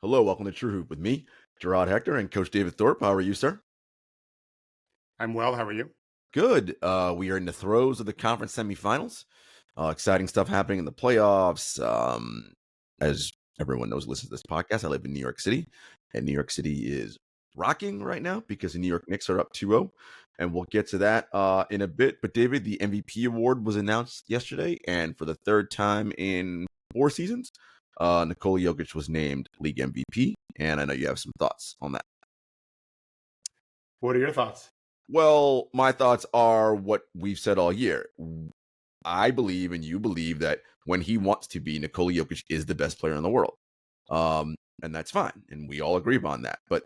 Hello, welcome to True Hoop with me, Jarod Hector, and Coach David Thorpe. How are you, sir? I'm well. How are you? Good. We are in the throes of the conference semifinals. Exciting stuff happening in the playoffs. As everyone knows, listen to this podcast. I live in New York City, and New York City is rocking right now because the New York Knicks are up 2-0, and we'll get to that in a bit. But David, the MVP award was announced yesterday, and for the third time in 4 seasons, Nikola Jokic was named league MVP, and I know you have some thoughts on that. What are your thoughts? Well, my thoughts are what we've said all year. I believe, and you believe, that when he wants to be, Nikola Jokic is the best player in the world. And that's fine. And we all agree upon that. But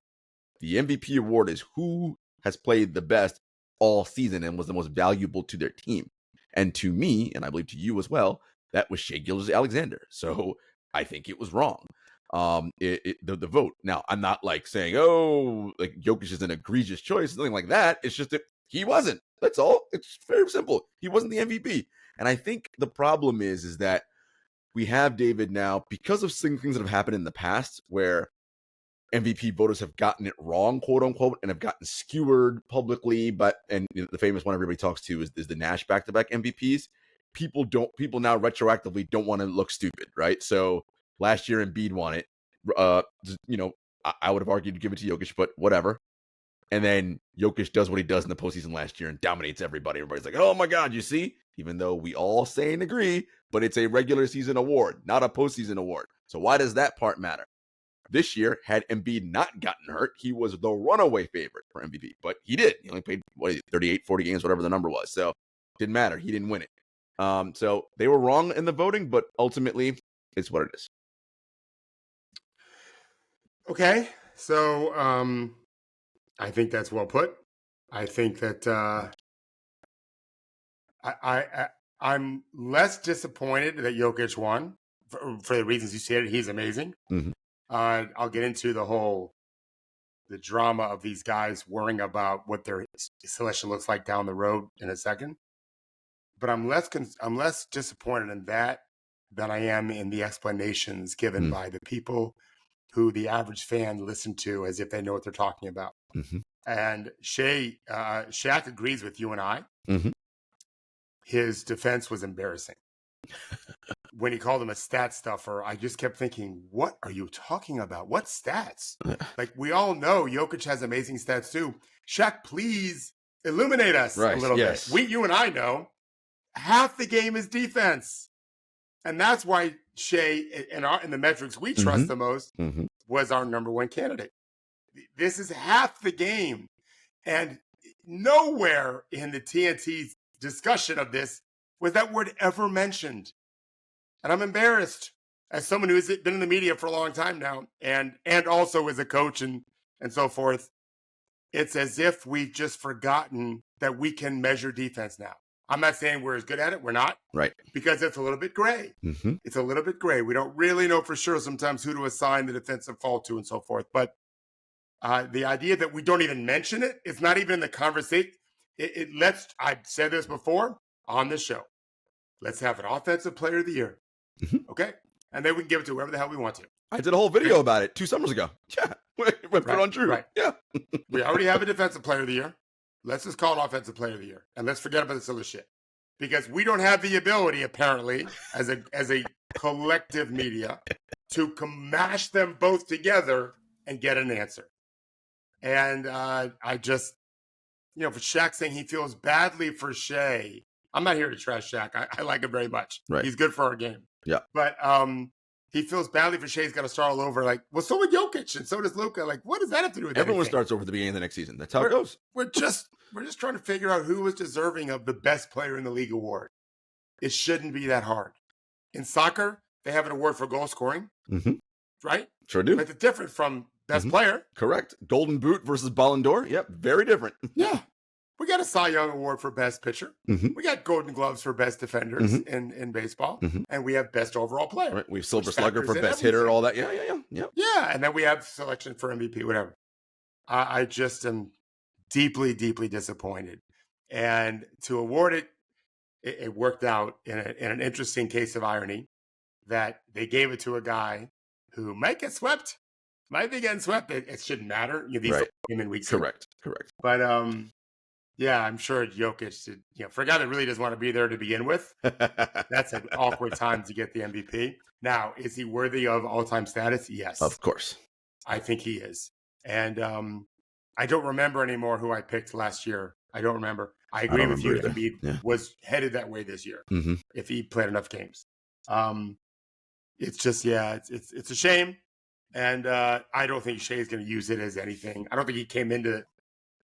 the MVP award is who has played the best all season and was the most valuable to their team. And to me, and I believe to you as well, that was Shai Gilgeous-Alexander. So I think it was wrong. The vote. Now, I'm not like saying, oh, like Jokic is an egregious choice, nothing like that. It's just that he wasn't. That's all. It's very simple. He wasn't the MVP. And I think the problem is that we have David now because of things that have happened in the past where MVP voters have gotten it wrong, quote unquote, and have gotten skewered publicly. And the famous one everybody talks to is the Nash back-to-back MVPs. People now retroactively don't want to look stupid, right? So last year Embiid won it. I would have argued to give it to Jokic, but whatever. And then Jokic does what he does in the postseason last year and dominates everybody. Everybody's like, oh my God, you see? Even though we all say and agree, but it's a regular season award, not a postseason award. So why does that part matter? This year, had Embiid not gotten hurt, he was the runaway favorite for MVP. But he did. He only played 38, 40 games, whatever the number was. So didn't matter. He didn't win it. So they were wrong in the voting, but ultimately, it's what it is. Okay. So I think that's well put. I think that I'm less disappointed that Jokic won for the reasons you said. He's amazing. Mm-hmm. I'll get into the drama of these guys worrying about what their selection looks like down the road in a second. But I'm less disappointed in that than I am in the explanations given by the people who the average fan listened to as if they know what they're talking about. Mm-hmm. And Shaq agrees with you and I. Mm-hmm. His defense was embarrassing. When he called him a stat stuffer, I just kept thinking, what are you talking about? What stats? Like, we all know Jokic has amazing stats too. Shaq, please illuminate us a little bit. You and I know half the game is defense. And that's why Shai, in the metrics we trust the most, was our number one candidate. This is half the game. And nowhere in the TNT's discussion of this was that word ever mentioned. And I'm embarrassed as someone who's been in the media for a long time now and also as a coach and so forth. It's as if we've just forgotten that we can measure defense now. I'm not saying we're as good at it. We're not. Right. Because it's a little bit gray. Mm-hmm. It's a little bit gray. We don't really know for sure sometimes who to assign the defensive fault to and so forth. But the idea that we don't even mention it, it's not even in the conversation. I've said this before on this show. Let's have an offensive player of the year. Mm-hmm. Okay? And then we can give it to whoever the hell we want to. I did a whole video about it 2 summers ago. Yeah. Put on True. Right. Yeah. We already have a defensive player of the year. Let's just call it offensive player of the year. And let's forget about this other shit. Because we don't have the ability, apparently, as a collective media, to mash them both together and get an answer. And I just, for Shaq saying he feels badly for Shai, I'm not here to trash Shaq. I like him very much. Right. He's good for our game. Yeah. But he feels badly for Shai. He's got to start all over. Like, well, so would Jokic and so does Luka. Like, what does that have to do with Everyone anything? starts over at the beginning of the next season. That's how it goes. We're just trying to figure out who was deserving of the best player in the league award. It shouldn't be that hard. In soccer, they have an award for goal scoring, right? Sure do. But it's different from best player. Correct. Golden Boot versus Ballon d'Or. Yep. Very different. Yeah. We got a Cy Young Award for best pitcher. We got Golden Gloves for best defenders in baseball. And we have best overall player. Right. We have Silver Slugger for best hitter, all that. Yeah. Yeah. And then we have selection for MVP, whatever. I just am deeply, deeply disappointed. And to award it, it worked out in an interesting case of irony that they gave it to a guy who might get swept might be getting swept. It shouldn't matter. These Right. game in week 6. Correct. But yeah, I'm sure Jokic did, for a guy that really doesn't want to be there to begin with, that's an awkward time to get the MVP. Now, is he worthy of all-time status? Yes. Of course. I think he is. And I don't remember anymore who I picked last year. I don't remember. I agree with you. Embiid was headed that way this year if he played enough games. It's just, it's a shame. And I don't think Shea's going to use it as anything. I don't think he came into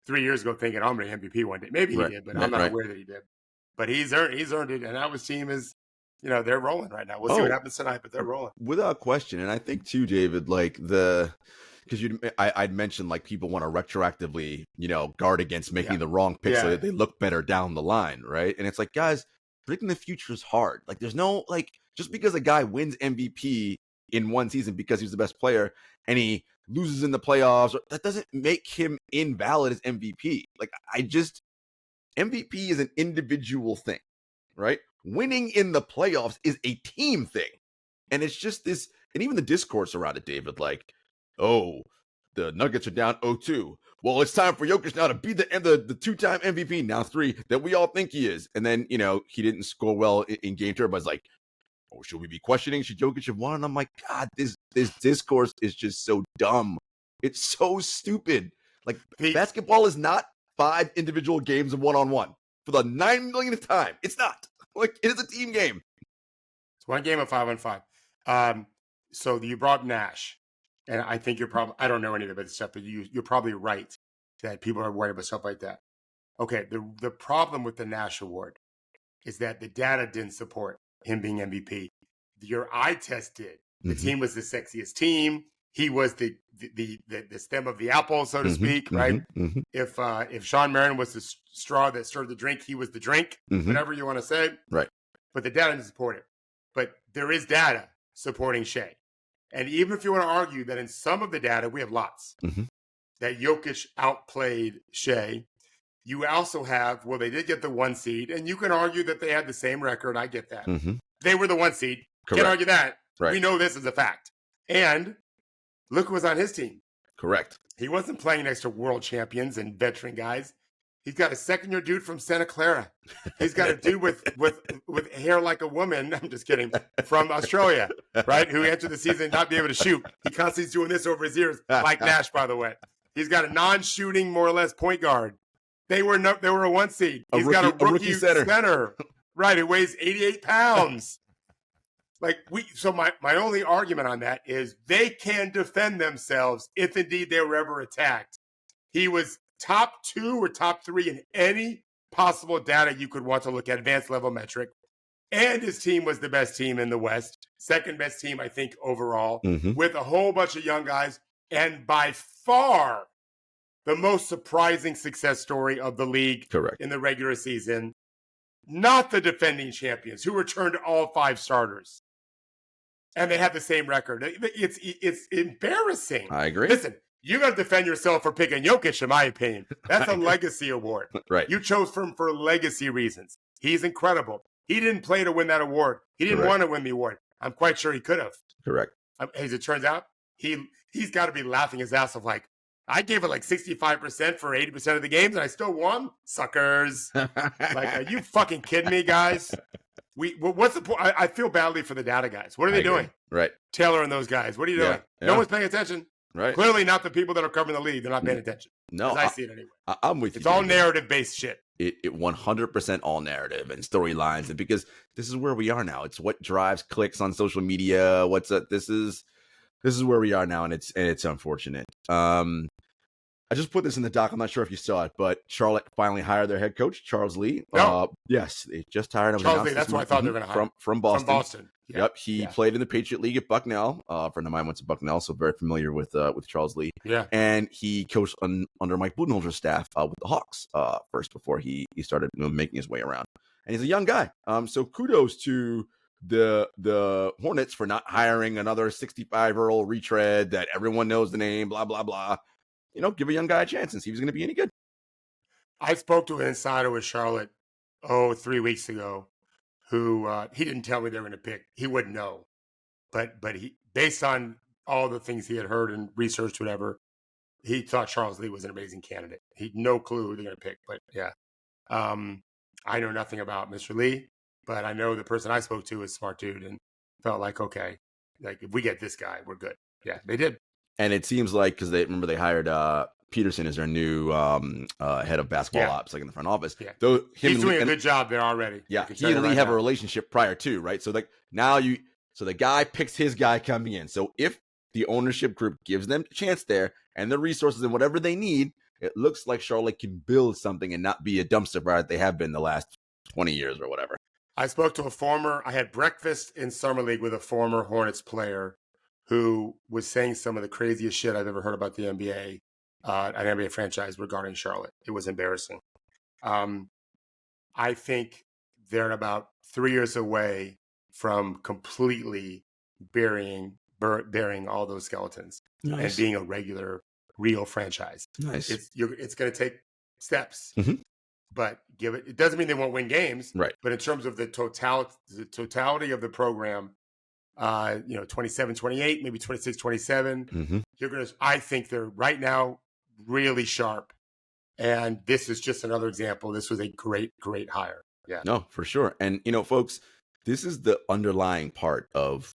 3 years ago thinking, I'm going to MVP one day. Maybe he did, but I'm not aware that he did. But he's earned it. And now his team is, they're rolling right now. We'll see what happens tonight, but they're rolling. Without question. And I think too, David, like because I'd mentioned like people want to retroactively, guard against making the wrong pick so that they look better down the line, right? And it's like, guys, predicting the future is hard. Like there's no, like, just because a guy wins MVP in one season because he's the best player and he loses in the playoffs, that doesn't make him invalid as MVP. Like MVP is an individual thing, right? Winning in the playoffs is a team thing. And it's just this, and even the discourse around it, David, like, oh, the Nuggets are down 0-2. Well, it's time for Jokic now to be the two-time MVP, now 3, that we all think he is. And then, he didn't score well in game 2. Everybody's like, oh, should we be questioning? Should Jokic have won? And I'm like, God, this discourse is just so dumb. It's so stupid. Like, basketball is not 5 individual games of one-on-one. For the 9 millionth time, it's not. Like, it is a team game. It's one game of 5-on-5. So you brought Nash. And I think you're probably, I don't know any of the stuff, but you're probably right that people are worried about stuff like that. Okay, the problem with the Nash Award is that the data didn't support him being MVP. Your eye test did. The team was the sexiest team. He was the stem of the apple, so to speak, right? If Sean Marion was the straw that stirred the drink, he was the drink, whatever you want to say. Right. But the data didn't support it. But there is data supporting Shea. And even if you want to argue that in some of the data, we have lots, that Jokic outplayed Shea, you also have, well, they did get the 1 seed, and you can argue that they had the same record. I get that. They were the 1 seed. Correct. Can't argue that. Right. We know this is a fact. And look who was on his team. Correct. He wasn't playing next to world champions and veteran guys. He's got a second-year dude from Santa Clara. He's got a dude with hair like a woman. I'm just kidding. From Australia, right? Who entered the season not be able to shoot. He constantly doing this over his ears, like Nash, by the way. He's got a non-shooting, more or less, point guard. They were a 1 seed. He's got a rookie center. Right, it weighs 88 pounds. So my only argument on that is they can defend themselves if indeed they were ever attacked. He was top 2 or top 3 in any possible data you could want to look at, advanced level metric. And his team was the best team in the West, second best team, I think, overall, with a whole bunch of young guys. And by far, the most surprising success story of the league in the regular season. Not the defending champions, who returned all 5 starters. And they have the same record. It's embarrassing. I agree. Listen, you got to defend yourself for picking Jokic, in my opinion. That's a legacy award. Right. You chose him for legacy reasons. He's incredible. He didn't play to win that award. He didn't want to win the award. I'm quite sure he could have. Correct. As it turns out, he's got to be laughing his ass off like, I gave it like 65% for 80% of the games and I still won? Suckers. Like, are you fucking kidding me, guys? What's the point? I feel badly for the data guys. What are they doing? Right. Taylor and those guys. What are you doing? No one's paying attention. Right. Clearly not the people that are covering the league. They're not paying attention. No. I see it anyway. I'm with you. It's all narrative-based shit. It 100% all narrative and storylines, and because this is where we are now. It's what drives clicks on social media. This is where we are now, and it's unfortunate. I just put this in the doc. I'm not sure if you saw it, but Charlotte finally hired their head coach, Charles Lee. No. Yes, they just hired him. Charles Lee, that's what I thought they were going to hire. From Boston. From Boston. Yep. He played in the Patriot League at Bucknell. A friend of mine went to Bucknell, so very familiar with Charles Lee. Yeah. And he coached under Mike Budenholzer's staff with the Hawks first before he started making his way around. And he's a young guy. So kudos to the Hornets for not hiring another 65-year-old retread that everyone knows the name, blah, blah, blah. Give a young guy a chance and see if he's going to be any good. I spoke to an insider with Charlotte, 3 weeks ago, who he didn't tell me they were going to pick. He wouldn't know. But he, based on all the things he had heard and researched, whatever, he thought Charles Lee was an amazing candidate. He had no clue who they're going to pick, but yeah. I know nothing about Mr. Lee, but I know the person I spoke to is a smart dude and felt like, okay, like if we get this guy, we're good. Yeah, they did. And it seems like, because they hired Peterson as their new head of basketball ops, like in the front office. Yeah. Though he's doing a good job there already. Yeah, he and Lee have a relationship prior to, right? So like now so the guy picks his guy coming in. So if the ownership group gives them a chance there and the resources and whatever they need, it looks like Charlotte can build something and not be a dumpster fire that they have been the last 20 years or whatever. I had breakfast in Summer League with a former Hornets player who was saying some of the craziest shit I've ever heard about the NBA, an NBA franchise regarding Charlotte. It was embarrassing. I think they're about 3 years away from completely burying all those skeletons and being a regular, real franchise. Nice. It's going to take steps, but it doesn't mean they won't win games. Right. But in terms of the totality of the program, 27, 28, maybe 26, 27. I think they're right now really sharp. And this is just another example. This was a great, great hire. Yeah. No, for sure. And, folks, this is the underlying part of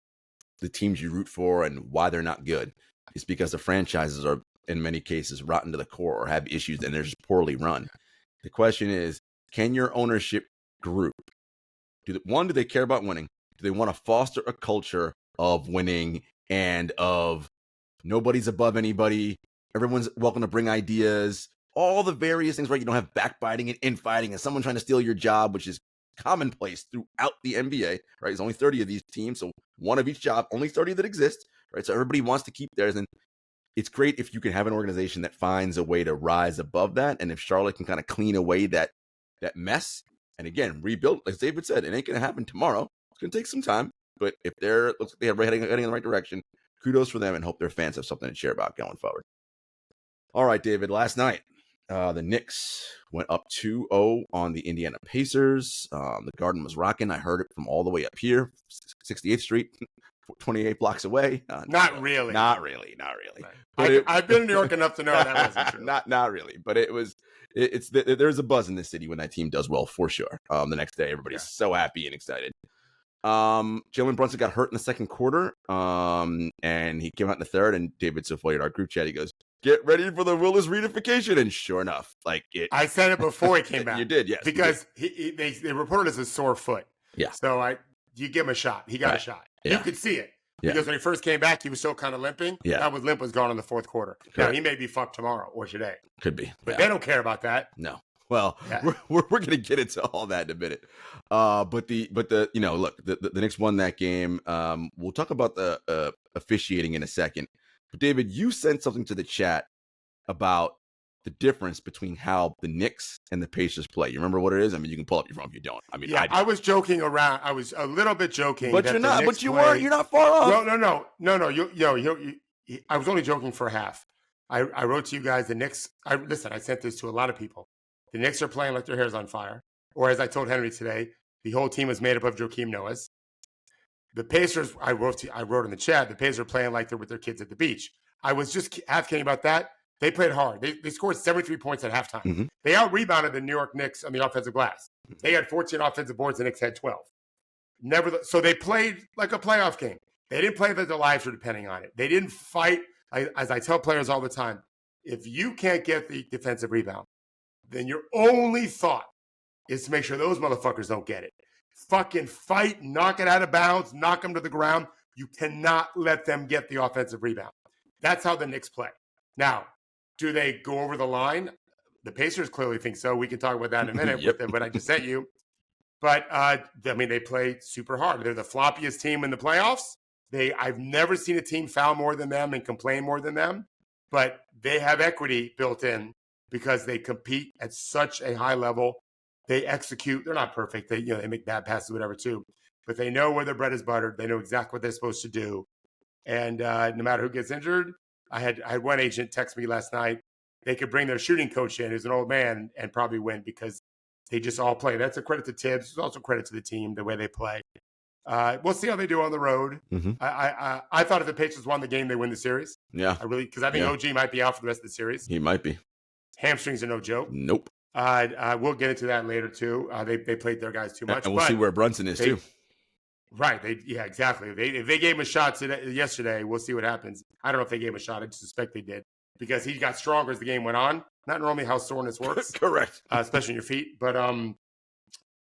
the teams you root for and why they're not good. It's because the franchises are, in many cases, rotten to the core or have issues and they're just poorly run. The question is, can your ownership group, do they care about winning? Do they want to foster a culture of winning and of nobody's above anybody? Everyone's welcome to bring ideas, all the various things, right? You don't have backbiting and infighting and someone trying to steal your job, which is commonplace throughout the NBA, right? There's only 30 of these teams, so one of each job, only 30 that exist, right? So everybody wants to keep theirs. And it's great if you can have an organization that finds a way to rise above that. And if Charlotte can kind of clean away that mess and again, rebuild, as David said, it ain't going to happen tomorrow. It's going to take some time. But if looks like they're heading in the right direction, kudos for them and hope their fans have something to cheer about going forward. All right, David, last night, the Knicks went up 2-0 on the Indiana Pacers. The Garden was rocking. I heard it from all the way up here, 68th Street, 28 blocks away. Not really. Right. I've been in New York enough to know that wasn't true. Not really, but there's a buzz in this city when that team does well, for sure. The next day, everybody's so happy and excited. Jalen Brunson got hurt in the second quarter, and he came out in the third, and David Saffoy at our group chat, he goes, "Get ready for the Willis reunification." And sure enough, I said it before he came back. You did, yes. Because they reported it as a sore foot. Yeah. So you give him a shot. He got a shot. Yeah. You could see it. Yeah. Because when he first came back, he was still kind of limping. Yeah. That limp was gone in the fourth quarter. Correct. Now, he may be fucked tomorrow or today. Could be. But they don't care about that. No. Well, we're going to get into all that in a minute. But the Knicks won that game. We'll talk about the officiating in a second. But David, you sent something to the chat about the difference between how the Knicks and the Pacers play. You remember what it is? I mean, you can pull up your phone if you don't. I mean, I was joking around. I was a little bit joking. But you're not. But you weren't. You're not far off. No. I was only joking for half. I wrote to you guys, the Knicks. I sent this to a lot of people. The Knicks are playing like their hair's on fire. Or as I told Henry today, the whole team is made up of Joakim Noahs. The Pacers, I wrote in the chat, the Pacers are playing like they're with their kids at the beach. I was just half kidding about that. They played hard. They scored 73 points at halftime. Mm-hmm. They out-rebounded the New York Knicks on the offensive glass. They had 14 offensive boards. The Knicks had 12. So they played like a playoff game. They didn't play that their lives were depending on it. They didn't fight. As I tell players all the time, if you can't get the defensive rebound, then your only thought is to make sure those motherfuckers don't get it. Fucking fight, knock it out of bounds, knock them to the ground. You cannot let them get the offensive rebound. That's how the Knicks play. Now, do they go over the line? The Pacers clearly think so. We can talk about that in a minute with what I just sent you. But, they play super hard. They're the floppiest team in the playoffs. I've never seen a team foul more than them and complain more than them. But they have equity built in because they compete at such a high level. They execute. They're not perfect. They make bad passes, whatever, too. But they know where their bread is buttered. They know exactly what they're supposed to do. And no matter who gets injured, I had one agent text me last night. They could bring their shooting coach in, who's an old man, and probably win because they just all play. That's a credit to Tibbs. It's also credit to the team, the way they play. We'll see how they do on the road. Mm-hmm. I thought if the Patriots won the game, they win the series. Yeah. Because I think OG might be out for the rest of the series. He might be. Hamstrings are no joke. Nope. We'll get into that later too. They played their guys too much. And we'll see where Brunson is too. Right. Exactly. If they gave him a shot yesterday, we'll see what happens. I don't know if they gave him a shot. I suspect they did because he got stronger as the game went on. Not normally how soreness works. Correct. Especially in your feet. But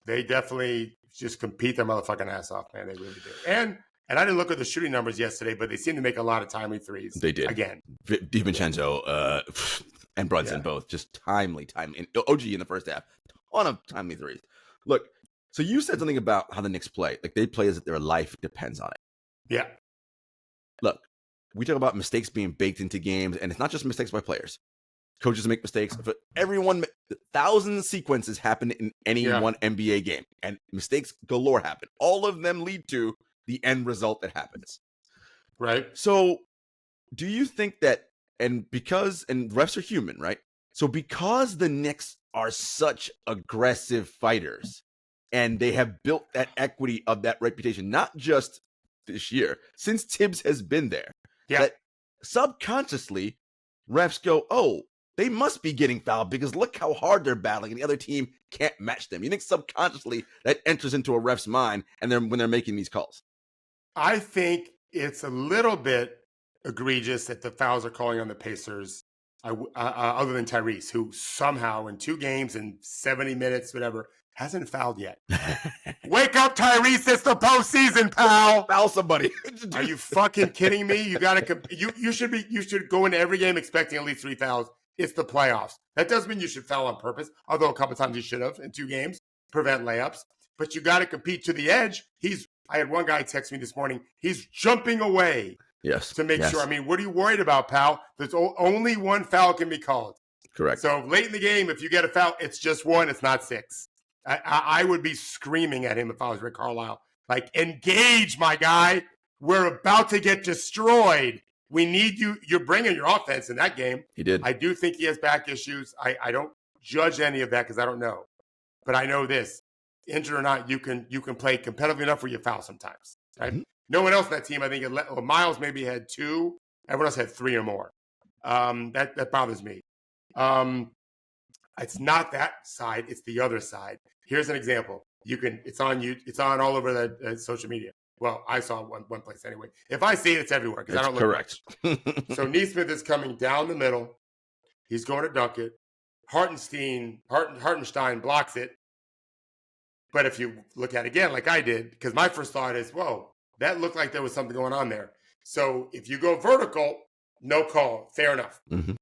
they definitely just compete their motherfucking ass off, man. They really do. And I didn't look at the shooting numbers yesterday, but they seem to make a lot of timely threes. They did. Again. DiVincenzo and Brunson both just timely. And OG in the first half, ton of timely threes. Look, so you said something about how the Knicks play. Like they play as if their life depends on it. Yeah. Look, we talk about mistakes being baked into games, and it's not just mistakes by players. Coaches make mistakes. But everyone, thousands of sequences happen in any one NBA game, and mistakes galore happen. All of them lead to the end result that happens. Right. So do you think that, and refs are human, right? So because the Knicks are such aggressive fighters, and they have built that equity of that reputation, not just this year, since Tibbs has been there, that subconsciously refs go, oh, they must be getting fouled because look how hard they're battling and the other team can't match them. You think subconsciously that enters into a ref's mind when they're making these calls? I think it's a little bit egregious that the fouls are calling on the Pacers, other than Tyrese, who somehow in 2 games and 70 minutes, whatever, hasn't fouled yet. Wake up, Tyrese! It's the postseason, pal. Foul somebody. Are you fucking kidding me? You gotta. You should go into every game expecting at least 3 fouls. It's the playoffs. That doesn't mean you should foul on purpose, although a couple times you should have in 2 games, prevent layups. But you got to compete to the edge. I had one guy text me this morning. He's jumping away. Yes. To make sure. I mean, what are you worried about, pal? There's only 1 foul can be called. Correct. So late in the game, if you get a foul, it's just 1. It's not 6. I would be screaming at him if I was Rick Carlisle. Like, engage, my guy. We're about to get destroyed. We need you. You're bringing your offense in that game. He did. I do think he has back issues. I don't judge any of that because I don't know. But I know this. Injured or not, you can play competitively enough where you foul sometimes. Right? Mm-hmm. No one else on that team, I think, Miles maybe had 2. Everyone else had 3 or more. That bothers me. It's not that side. It's the other side. Here's an example. It's on all over the social media. Well, I saw it one place anyway. If I see it, it's everywhere because I don't look. Correct. So Neesmith is coming down the middle. He's going to dunk it. Hartenstein blocks it. But if you look at it again, like I did, because my first thought is, whoa, that looked like there was something going on there. So if you go vertical, no call. Fair enough. Mm-hmm.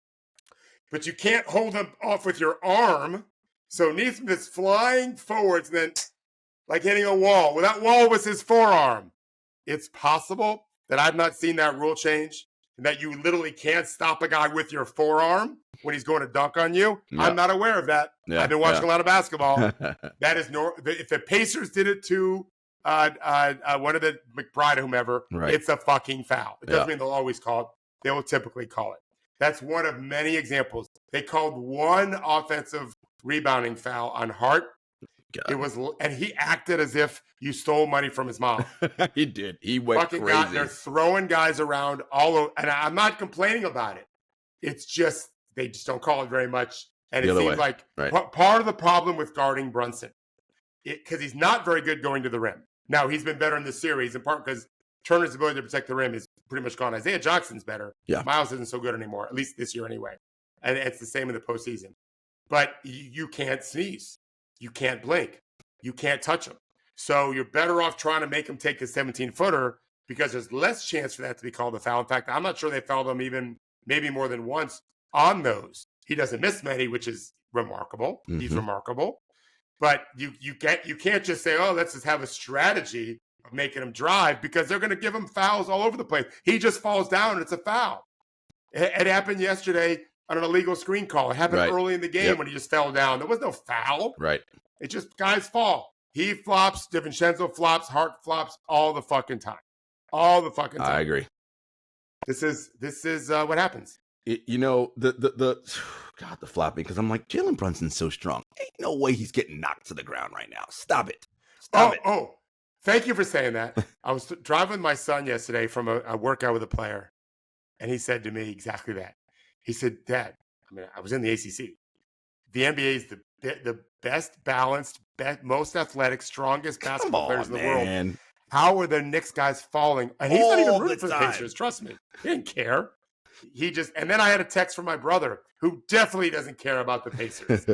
But you can't hold him off with your arm. So Neesmith's flying forwards and then like hitting a wall. Well, that wall was his forearm. It's possible that I've not seen that rule change and that you literally can't stop a guy with your forearm when he's going to dunk on you. Yep. I'm not aware of that. I've been watching a lot of basketball. That is if the Pacers did it to one of the McBride or whomever, it's a fucking foul. It doesn't mean they'll always call it. They will typically call it. That's one of many examples. They called one offensive rebounding foul on Hart. God. And he acted as if you stole money from his mom. He did. He went fucking crazy. They're throwing guys around all over, and I'm not complaining about it. It's just they just don't call it very much, and it seems like part of the problem with guarding Brunson, because he's not very good going to the rim. Now he's been better in this series, in part because Turner's ability to protect the rim is pretty much gone. Isaiah Johnson's better. Yeah. Miles isn't so good anymore, at least this year anyway. And it's the same in the postseason. But you can't sneeze. You can't blink. You can't touch him. So you're better off trying to make him take a 17-footer because there's less chance for that to be called a foul. In fact, I'm not sure they fouled him even maybe more than once on those. He doesn't miss many, which is remarkable. Mm-hmm. He's remarkable. But you can't just say, oh, let's just have a strategy of making him drive because they're going to give him fouls all over the place. He just falls down and it's a foul. It happened yesterday on an illegal screen call. It happened early in the game when he just fell down. There was no foul. Right. It just guys fall. He flops, DiVincenzo flops, Hart flops all the fucking time. All the fucking time. I agree. This is what happens. The flopping, because I'm like, Jalen Brunson's so strong. Ain't no way he's getting knocked to the ground right now. Stop it. Stop it. Thank you for saying that. I was driving my son yesterday from a workout with a player, and he said to me exactly that. He said, Dad, I mean, I was in the ACC. The NBA is the best balanced, most athletic, strongest Come basketball players on, in the world. man. How are the Knicks guys falling? And he's not even All rooting the for the time. Pacers. Trust me. He didn't care. And then I had a text from my brother who definitely doesn't care about the Pacers.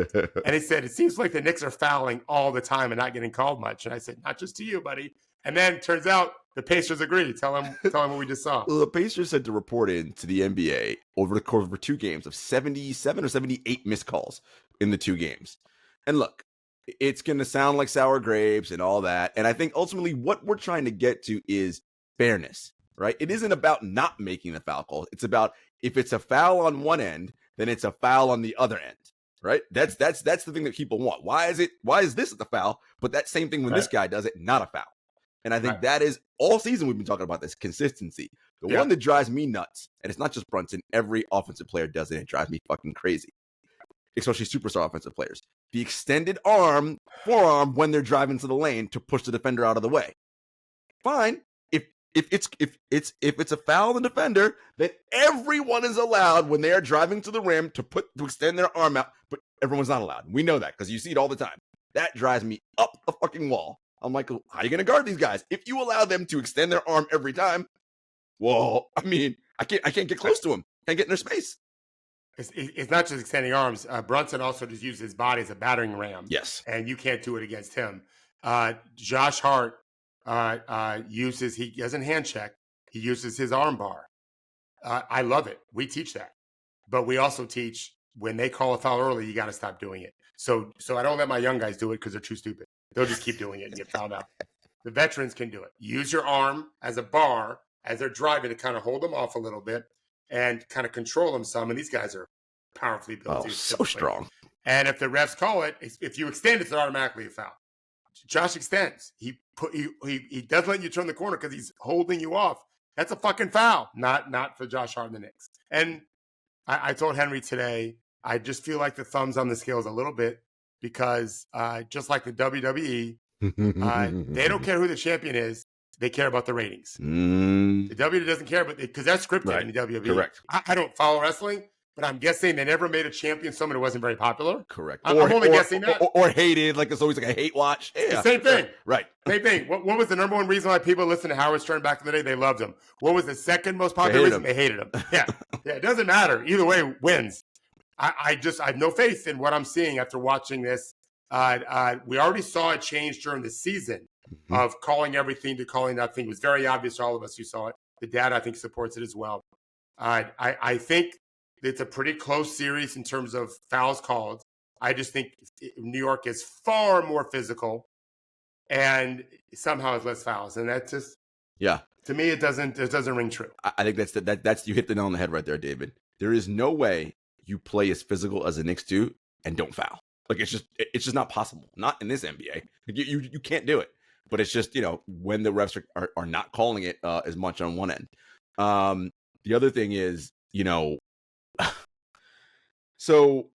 And he said, it seems like the Knicks are fouling all the time and not getting called much. And I said, not just to you, buddy. And then turns out the Pacers agree. Tell him what we just saw. Well, the Pacers had to report in to the NBA over the course of 2 games of 77 or 78 missed calls in the 2 games. And look, it's going to sound like sour grapes and all that. And I think ultimately what we're trying to get to is fairness, right? It isn't about not making the foul call. It's about if it's a foul on one end, then it's a foul on the other end, right? That's the thing that people want. Why is this the foul? But that same thing when this guy does it, not a foul. And I think that is all season we've been talking about this consistency. The one that drives me nuts, and it's not just Brunson, every offensive player does it. It drives me fucking crazy, especially superstar offensive players. The extended forearm when they're driving to the lane to push the defender out of the way. Fine. If it's a foul on the defender, then everyone is allowed when they are driving to the rim to extend their arm out, but everyone's not allowed. We know that because you see it all the time. That drives me up the fucking wall. I'm like, how are you going to guard these guys? If you allow them to extend their arm every time, well, I mean, I can't get close to them. Can't get in their space. It's not just extending arms. Brunson also just uses his body as a battering ram. Yes. And you can't do it against him. Josh Hart he doesn't hand check. He uses his arm bar. I love it. We teach that. But we also teach when they call a foul early, you got to stop doing it. So I don't let my young guys do it because they're too stupid. They'll just keep doing it and get fouled out. The veterans can do it. Use your arm as a bar as they're driving to kind of hold them off a little bit and kind of control them some. And these guys are powerfully built. Oh, so strong. And if the refs call it, if you extend, it's automatically a foul. Josh extends. He doesn't let you turn the corner because he's holding you off. That's a fucking foul. Not for Josh Hart and the Knicks. And I told Henry today, I just feel like the thumb's on the scales a little bit because just like the WWE, they don't care who the champion is. They care about the ratings. The WWE doesn't care, because that's scripted in the WWE. Correct. I don't follow wrestling, but I'm guessing they never made a champion someone who wasn't very popular. Correct. I'm only guessing that. Or hated, like it's always like a hate watch. Yeah. Same thing. Right. Same thing. What was the number one reason why people listened to Howard Stern back in the day? They loved him. What was the second most popular reason? They hated him. Yeah. It doesn't matter. Either way wins. I have no faith in what I'm seeing after watching this. We already saw a change during the season of calling everything to calling nothing. It was very obvious to all of us who saw it. The dad, I think, supports it as well. I think it's a pretty close series in terms of fouls called. I just think New York is far more physical and somehow has less fouls. And that just, to me, it doesn't ring true. I think that's you hit the nail on the head right there, David. There is no way you play as physical as the Knicks do and don't foul. Like it's just not possible. Not in this NBA. You can't do it. But it's just, when the refs are not calling it as much on one end. The other thing is, so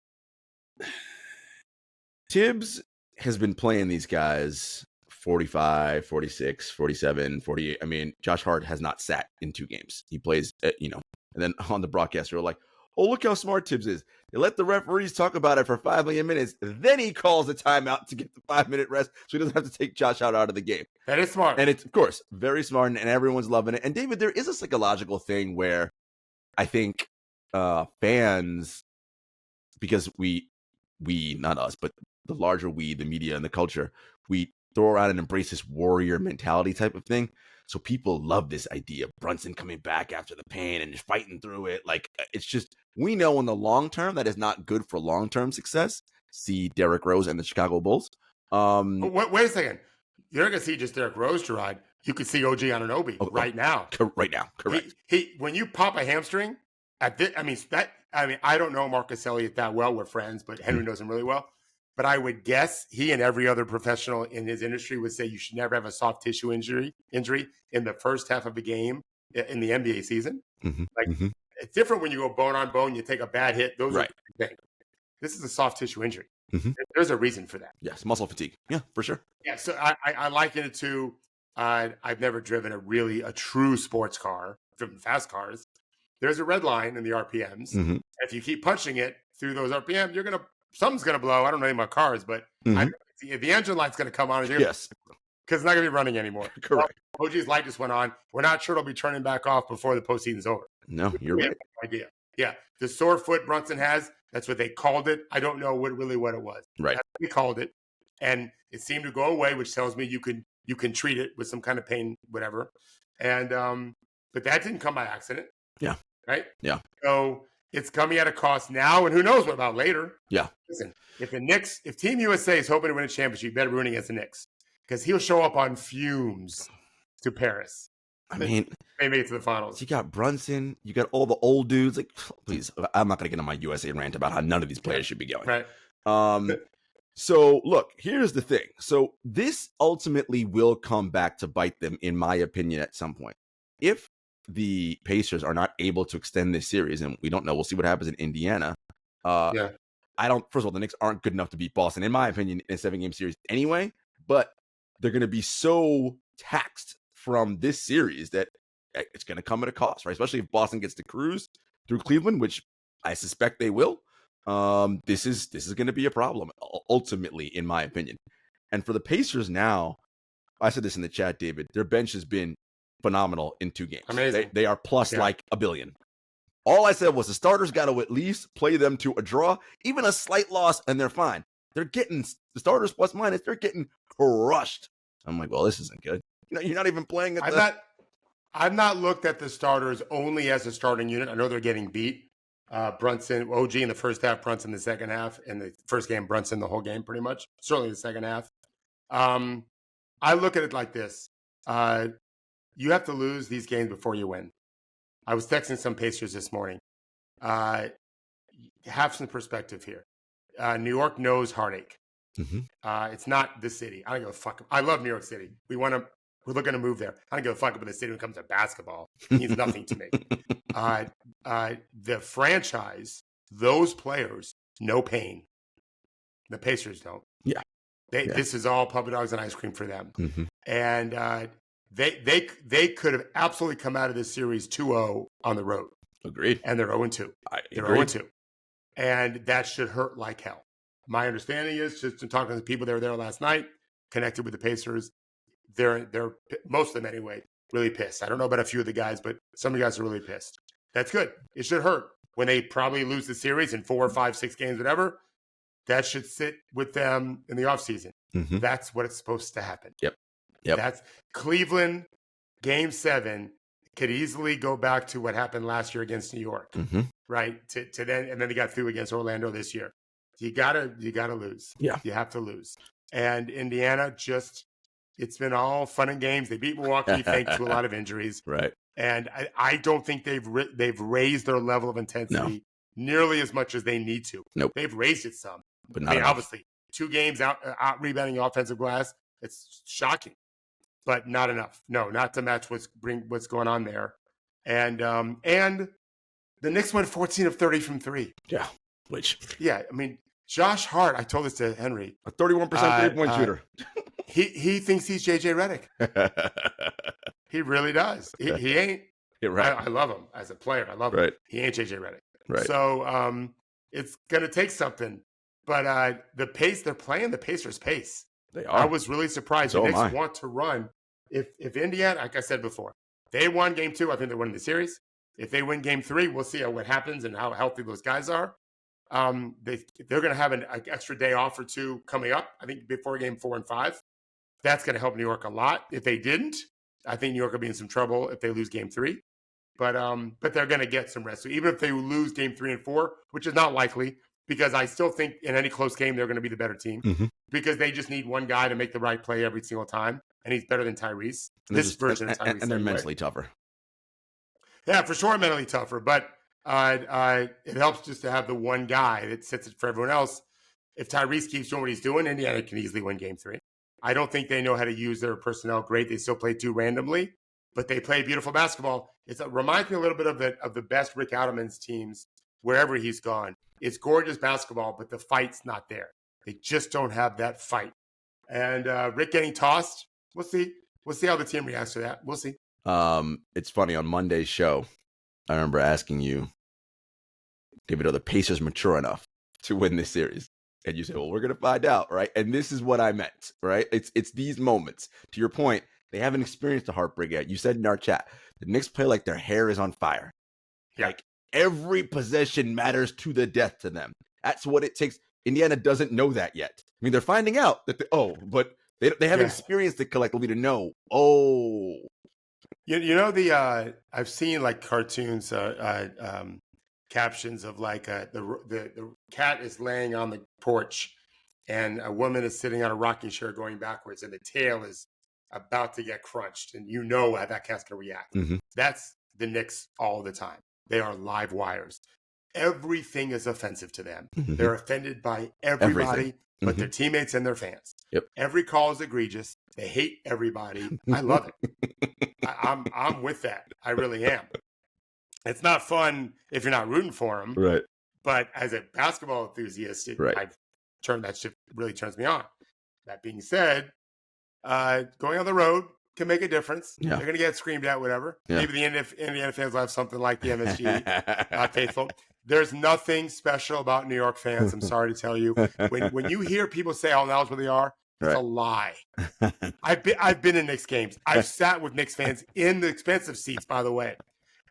Tibbs has been playing these guys 45, 46, 47, 48. I mean, Josh Hart has not sat in 2 games. He plays, and then on the broadcast, we're like, oh, look how smart Tibbs is. They let the referees talk about it for 5 million minutes. Then he calls a timeout to get the 5-minute rest so he doesn't have to take Josh out of the game. That is smart. And it's, of course, very smart, and everyone's loving it. And, David, there is a psychological thing where I think fans, because we, not us, but the larger we, the media and the culture, we throw around and embrace this warrior mentality type of thing. So people love this idea of Brunson coming back after the pain and just fighting through it. Like, it's just, we know in the long term that is not good for long-term success. See Derrick Rose and the Chicago Bulls. Wait a second. You're not going to see just Derrick Rose, Jarod. You could see OG Anunoby right now. Right now, correct. He when you pop a hamstring, I don't know Marcus Elliott that well. We're friends, but Henry knows him really well. But I would guess he and every other professional in his industry would say you should never have a soft tissue injury in the first half of a game in the NBA season. It's different when you go bone on bone, you take a bad hit. Those are things. This is a soft tissue injury. There's a reason for that. Yes, muscle fatigue. Yeah, for sure. Yeah, so I liken it to I've never driven a true sports car, driven fast cars. There's a red line in the RPMs. Mm-hmm. If you keep punching it through those RPMs, something's gonna blow. I don't know anything about cars, but Mm-hmm. the engine light's gonna come on. Yes, because it's not gonna be running anymore. correct. Well, OG's light just went on. We're not sure it'll be turning back off before the postseason's over. No, you're We right. have no idea. Yeah, the sore foot Brunson has. That's what they called it. I don't know what it was. Right. That's what we called it, and it seemed to go away, which tells me you can treat it with some kind of pain, whatever. And but that didn't come by accident. Yeah. Right. Yeah. So it's coming at a cost now, and who knows what about later. Yeah. Listen, if Team USA is hoping to win a championship, you better be rooting against the Knicks because he'll show up on fumes to Paris. I mean, they made it to the finals. You got Brunson, you got all the old dudes. Like, please, I'm not going to get on my USA rant about how none of these players should be going. Right. So look, here's the thing. So this ultimately will come back to bite them, in my opinion, at some point. If the Pacers are not able to extend this series, and we don't know, we'll see what happens in Indiana. Yeah. First of all, the Knicks aren't good enough to beat Boston, in my opinion, in a 7-game series anyway, but they're going to be so taxed from this series that it's going to come at a cost, right? Especially if Boston gets to cruise through Cleveland, which I suspect they will. This is going to be a problem, ultimately, in my opinion. And for the Pacers now, I said this in the chat, David, their bench has been phenomenal in 2 games. Amazing. They are plus like $1 billion. All I said was the starters got to at least play them to a draw, even a slight loss, and they're fine. They're getting the starters plus minus. They're getting crushed. I'm like, well, this isn't good. You're not even playing at I've not looked at the starters only as a starting unit. I know they're getting beat. Brunson, OG in the first half, Brunson in the second half. In the first game, Brunson the whole game, pretty much. Certainly the second half. I look at it like this. You have to lose these games before you win. I was texting some Pacers this morning. Have some perspective here. New York knows heartache. Mm-hmm. It's not the city. I don't give a fuck. I love New York City. We're looking to move there. I don't give a fuck about the city when it comes to basketball. It means nothing to me. The franchise, those players, no pain. The Pacers don't. Yeah. This is all puppy dogs and ice cream for them. Mm-hmm. And they could have absolutely come out of this series 2-0 on the road. Agreed. And they're 0-2. They're 0-2. And that should hurt like hell. My understanding is, just from talking to the people that were there last night, connected with the Pacers, they're most of them anyway, really pissed. I don't know about a few of the guys, but some of the guys are really pissed. That's good. It should hurt when they probably lose the series in 4 or 5, 6 games, whatever. That should sit with them in the offseason. Mm-hmm. That's what it's supposed to happen. Yep. That's Cleveland Game 7 could easily go back to what happened last year against New York, right? To then, and then they got through against Orlando this year. You gotta lose. Yeah, you have to lose. And Indiana it's been all fun and games. They beat Milwaukee thanks to a lot of injuries, right? And I don't think they've raised their level of intensity nearly as much as they need to. Nope. They've raised it some, but not obviously 2 games out rebounding offensive glass. It's shocking, but not enough. No, not to match what's going on there. And the Knicks went 14 of 30 from 3. Yeah, I mean, Josh Hart. I told this to Henry. A 31% 3-point shooter. He thinks he's JJ Redick. He really does. He ain't. Right. I love him as a player. I love him. He ain't JJ Redick. Right. So it's gonna take something. But the pace they're playing, the Pacers' pace. They are. I was really surprised. The Knicks want to run. If Indiana, like I said before, they won Game 2, I think they're winning the series. If they win Game 3, we'll see what happens and how healthy those guys are. They're going to have an extra day off or 2 coming up, I think, before Game 4 and 5. That's going to help New York a lot. If they didn't, I think New York will be in some trouble if they lose Game 3. But they're going to get some rest. So even if they lose Game 3 and 4, which is not likely, because I still think in any close game they're going to be the better team, because they just need one guy to make the right play every single time, and he's better than Tyrese. This version of Tyrese, and they're mentally tougher. Yeah, for sure, mentally tougher. But it helps just to have the one guy that sits it for everyone else. If Tyrese keeps doing what he's doing, Indiana can easily win Game 3. I don't think they know how to use their personnel great. They still play too randomly, but they play beautiful basketball. It reminds me a little bit of the best Rick Adelman's teams wherever he's gone. It's gorgeous basketball, but the fight's not there. They just don't have that fight. And Rick getting tossed, we'll see. We'll see how the team reacts to that. We'll see. It's funny, on Monday's show, I remember asking you, David, are the Pacers mature enough to win this series? And you said, well, we're going to find out, right? And this is what I meant, right? It's these moments. To your point, they haven't experienced a heartbreak yet. You said in our chat, the Knicks play like their hair is on fire. Yeah. Like every possession matters to the death to them. That's what it takes. Indiana doesn't know that yet. I mean, they're finding out that, but they haven't experienced it collectively to know. Oh. You know, I've seen like cartoons, captions of like the cat is laying on the porch and a woman is sitting on a rocking chair going backwards and the tail is about to get crunched and you know how that cat's going to react. Mm-hmm. That's the Knicks all the time. They are live wires. Everything is offensive to them. Mm-hmm. They're offended by everybody but mm-hmm. their teammates and their fans. Yep. Every call is egregious. They hate everybody. I love it. I'm with that. I really am. It's not fun if you're not rooting for them. Right. But as a basketball enthusiast, I've turned that shit really turns me on. That being said, going on the road can make a difference. Yeah. They're going to get screamed at, whatever. Yeah. Maybe the Indiana fans will have something like the MSG, not faithful. There's nothing special about New York fans. I'm sorry to tell you. When you hear people say how knowledgeable they are, it's a lie. I've been in Knicks games. I've sat with Knicks fans in the expensive seats, by the way.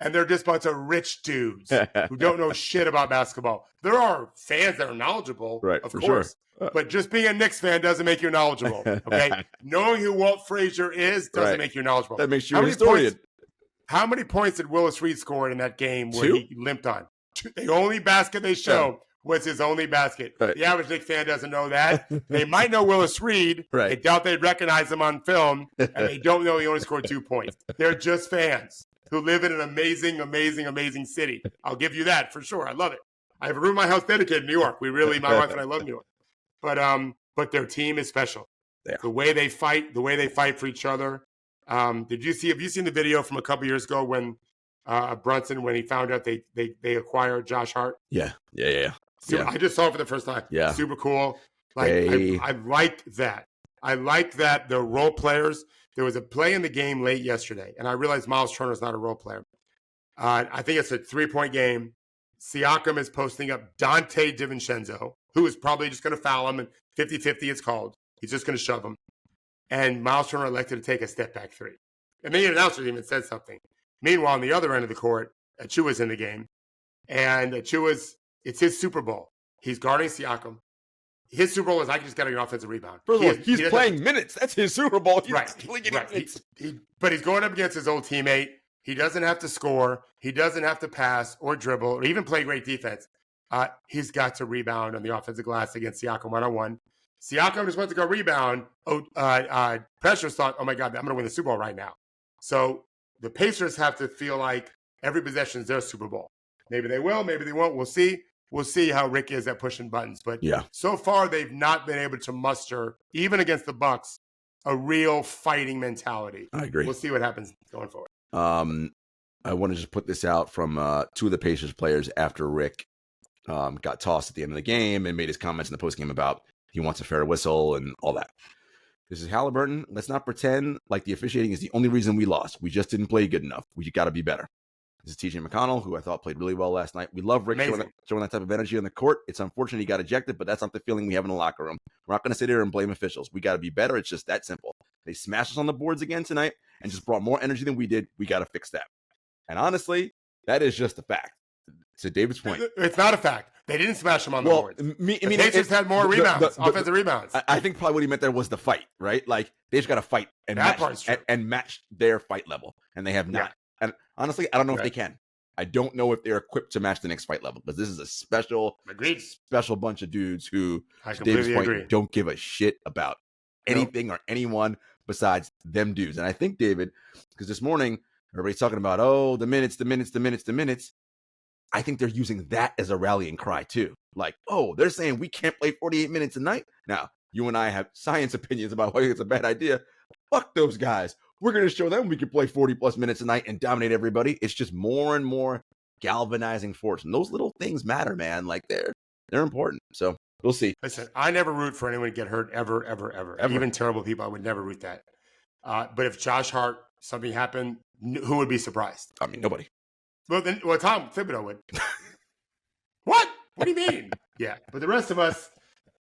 And they're just a bunch of rich dudes who don't know shit about basketball. There are fans that are knowledgeable, of course. Sure. But just being a Knicks fan doesn't make you knowledgeable, okay? Knowing who Walt Frazier is doesn't make you knowledgeable. That makes you a historian. How many points did Willis Reed score in that game where he limped on? The only basket they show was his only basket. Right. The average Knicks fan doesn't know that. They might know Willis Reed. Right. I doubt they'd recognize him on film. And they don't know he only scored 2 points. They're just fans who live in an amazing, amazing, amazing city. I'll give you that for sure. I love it. I have a room in my house dedicated to New York. My wife and I love New York. But their team is special. Yeah. The way they fight for each other. Have you seen the video from a couple years ago when Brunson, when he found out they acquired Josh Hart? Yeah. I just saw it for the first time. Yeah. Super cool. I like that. I like that they're role players. There was a play in the game late yesterday, and I realized Miles Turner's not a role player. I think it's a 3-point game. Siakam is posting up Dante DiVincenzo, who is probably just going to foul him, and 50-50 it's called. He's just going to shove him. And Miles Turner elected to take a step-back three. And the announcer even said something. Meanwhile, on the other end of the court, Achua's in the game. And it's his Super Bowl. He's guarding Siakam. His Super Bowl is I just got an offensive rebound. First of all, he's playing minutes. That's his Super Bowl. He's right. But he's going up against his old teammate. He doesn't have to score. He doesn't have to pass or dribble or even play great defense. He's got to rebound on the offensive glass against Siakam one-on-one. Siakam just went to go rebound. Pressures thought, oh, my God, I'm going to win the Super Bowl right now. So the Pacers have to feel like every possession is their Super Bowl. Maybe they will. Maybe they won't. We'll see. We'll see how Rick is at pushing buttons. But so far, they've not been able to muster, even against the Bucks, a real fighting mentality. I agree. We'll see what happens going forward. I want to just put this out from two of the Pacers players after Rick got tossed at the end of the game and made his comments in the postgame about he wants a fair whistle and all that. This is Halliburton. Let's not pretend like the officiating is the only reason we lost. We just didn't play good enough. We got to be better. This is TJ McConnell, who I thought played really well last night. We love Rick showing that type of energy on the court. It's unfortunate he got ejected, but that's not the feeling we have in the locker room. We're not going to sit here and blame officials. We got to be better. It's just that simple. They smashed us on the boards again tonight and just brought more energy than we did. We got to fix that. And honestly, that is just a fact. To David's point. It's not a fact. They didn't smash them on the boards. The Pacers had more rebounds, offensive rebounds. I think probably what he meant there was the fight, right? Like, they just got to fight and match their fight level. And they have not. Yeah. And honestly, I don't know if they can. I don't know if they're equipped to match the next fight level because this is a special bunch of dudes who, to David's point, don't give a shit about anything or anyone besides them dudes. And I think, David, because this morning, everybody's talking about, the minutes. I think they're using that as a rallying cry, too. Like, they're saying we can't play 48 minutes a night. Now, you and I have science opinions about whether it's a bad idea. Fuck those guys. We're going to show them we can play 40-plus minutes a night and dominate everybody. It's just more and more galvanizing force. And those little things matter, man. Like, they're important. So, we'll see. Listen, I never root for anyone to get hurt ever. Even terrible people, I would never root that. But if Josh Hart, something happened, who would be surprised? I mean, nobody. Well, Tom Thibodeau would. What? What do you mean? Yeah, but the rest of us,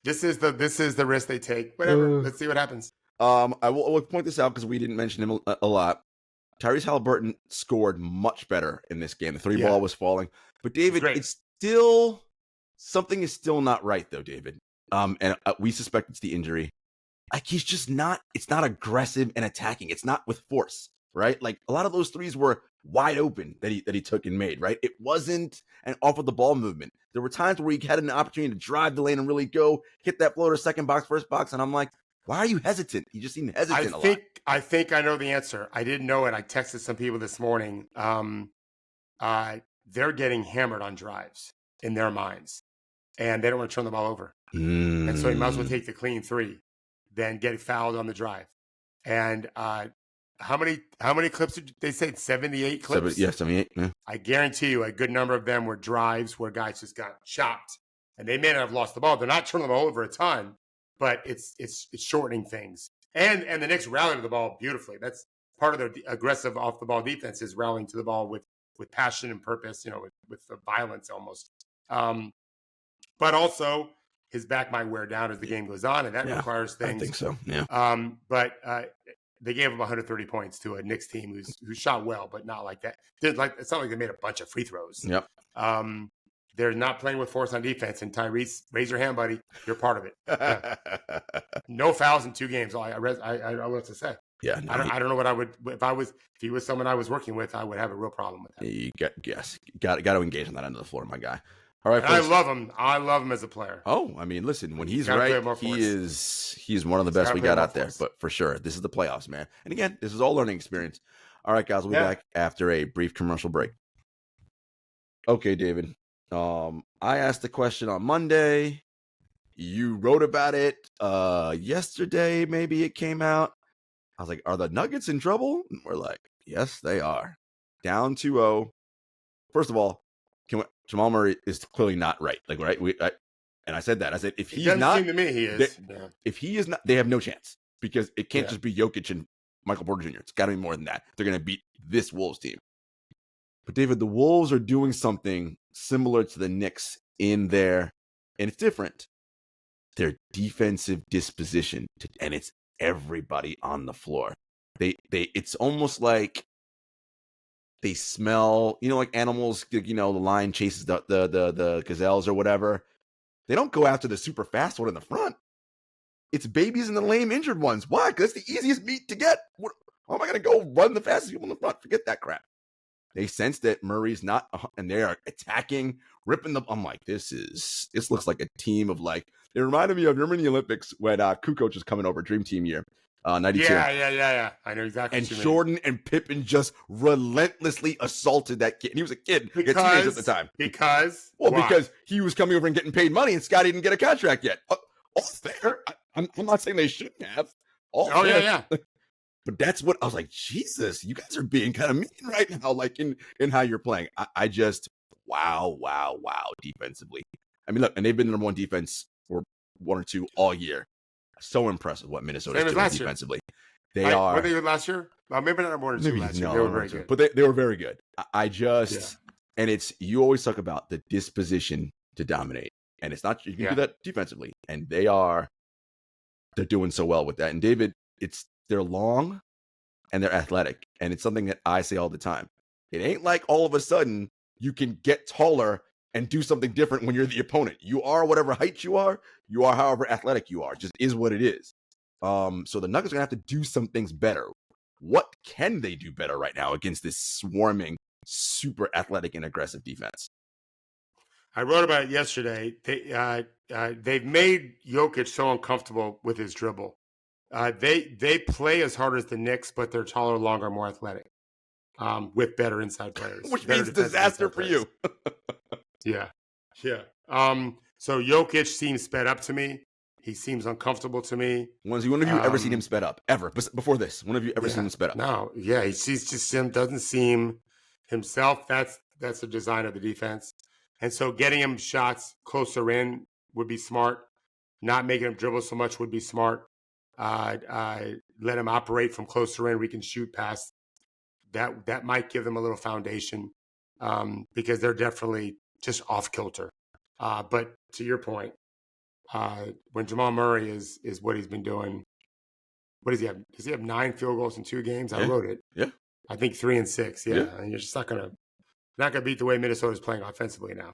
this is the risk they take. Whatever. Let's see what happens. I will point this out because we didn't mention him a lot. Tyrese Halliburton scored much better in this game. The three ball was falling, but David, it's still something is still not right though, David. And we suspect it's the injury. Like he's just not. It's not aggressive and attacking. It's not with force, right? Like a lot of those threes were wide open that he took and made, right? It wasn't an off of the ball movement. There were times where he had an opportunity to drive the lane and really go hit that floater, second box, first box, and I'm like, why are you hesitant? You just seem hesitant a lot. I think I know the answer. I didn't know it. I texted some people this morning. They're getting hammered on drives in their minds, and they don't want to turn the ball over. And so he might as well take the clean three than get fouled on the drive. And how many clips did they say? 78 clips? 78. Yeah. I guarantee you a good number of them were drives where guys just got chopped, and they may not have lost the ball. They're not turning the ball over a ton, but it's shortening things. And the Knicks rallied to the ball beautifully. That's part of their aggressive off the ball defense is rallying to the ball with passion and purpose, with the violence almost. But also his back might wear down as the game goes on, and that requires things. I think so. Yeah. But they gave him 130 points to a Knicks team who shot well, but not like that. It's not like they made a bunch of free throws. Yep. They're not playing with force on defense. And Tyrese, raise your hand, buddy. You're part of it. Yeah. No fouls in 2 games. I want to say. Yeah. No, I don't know what I would if he was someone I was working with. I would have a real problem with that. You got to engage on that end of the floor, my guy. All right, I love him. I love him as a player. Oh, I mean, listen, when he's right, he's one of the best we got out there. But for sure, this is the playoffs, man. And again, this is all learning experience. All right, guys, we'll be back after a brief commercial break. Okay, David. I asked the question on Monday. You wrote about it yesterday. Maybe it came out. I was like, "Are the Nuggets in trouble?" And we're like, "Yes, they are. Down 2-0." First of all, Jamal Murray is clearly not right. Like, right? And I said that. I said, if he's not, seem to me he is. If he is not, they have no chance because it can't just be Jokic and Michael Porter Jr. It's got to be more than that. They're going to beat this Wolves team. But David, the Wolves are doing something similar to the Knicks in there, and it's different. Their defensive disposition, and it's everybody on the floor. It's almost like they smell, like animals, the lion chases the gazelles or whatever. They don't go after the super fast one in the front. It's babies and the lame injured ones. Why? Because that's the easiest meat to get. How am I going to go run the fastest people in the front? Forget that crap. They sense that Murray's not, and they are attacking, ripping them. I'm like, this looks like a team of like, it reminded me of, remember in the Olympics when Kukoc was coming over, Dream Team year, 92. Yeah. I know exactly and what you Jordan mean. And Pippen just relentlessly assaulted that kid. And he was a kid, a teenager at the time. Because he was coming over and getting paid money, and Scotty didn't get a contract yet. All fair. I'm not saying they shouldn't have. Yeah. But that's what I was like, Jesus, you guys are being kind of mean right now, like in how you're playing. I just, wow, defensively. I mean, look, and they've been the number 1 defense or 1 or 2 all year. So impressive what Minnesota is doing defensively. They are. Were they last year? Maybe not 1 or 2 last year. They were very good. But they were very good. And it's, you always talk about the disposition to dominate. And it's not, you can do that defensively. And they're doing so well with that. And David, they're long and they're athletic. And it's something that I say all the time. It ain't like all of a sudden you can get taller and do something different when you're the opponent. You are whatever height you are however athletic you are. Just is what it is. So the Nuggets are going to have to do some things better. What can they do better right now against this swarming, super athletic and aggressive defense? I wrote about it yesterday. They've made Jokic so uncomfortable with his dribble. They play as hard as the Knicks, but they're taller, longer, more athletic, with better inside players. Which means disaster for you. Yeah. So Jokic seems sped up to me. He seems uncomfortable to me. When have you ever seen him sped up? Ever? Before this? When have you ever seen him sped up? No. Yeah, doesn't seem himself. That's the design of the defense. And so getting him shots closer in would be smart. Not making him dribble so much would be smart. let him operate from closer in. We can shoot past that. That might give them a little foundation because they're definitely just off kilter. But to your point, when Jamal Murray is what he's been doing, what does he have? Does he have 9 field goals in 2 games? I wrote it. Yeah. I think 3 and 6. Yeah. And you're just not gonna beat the way Minnesota's playing offensively now.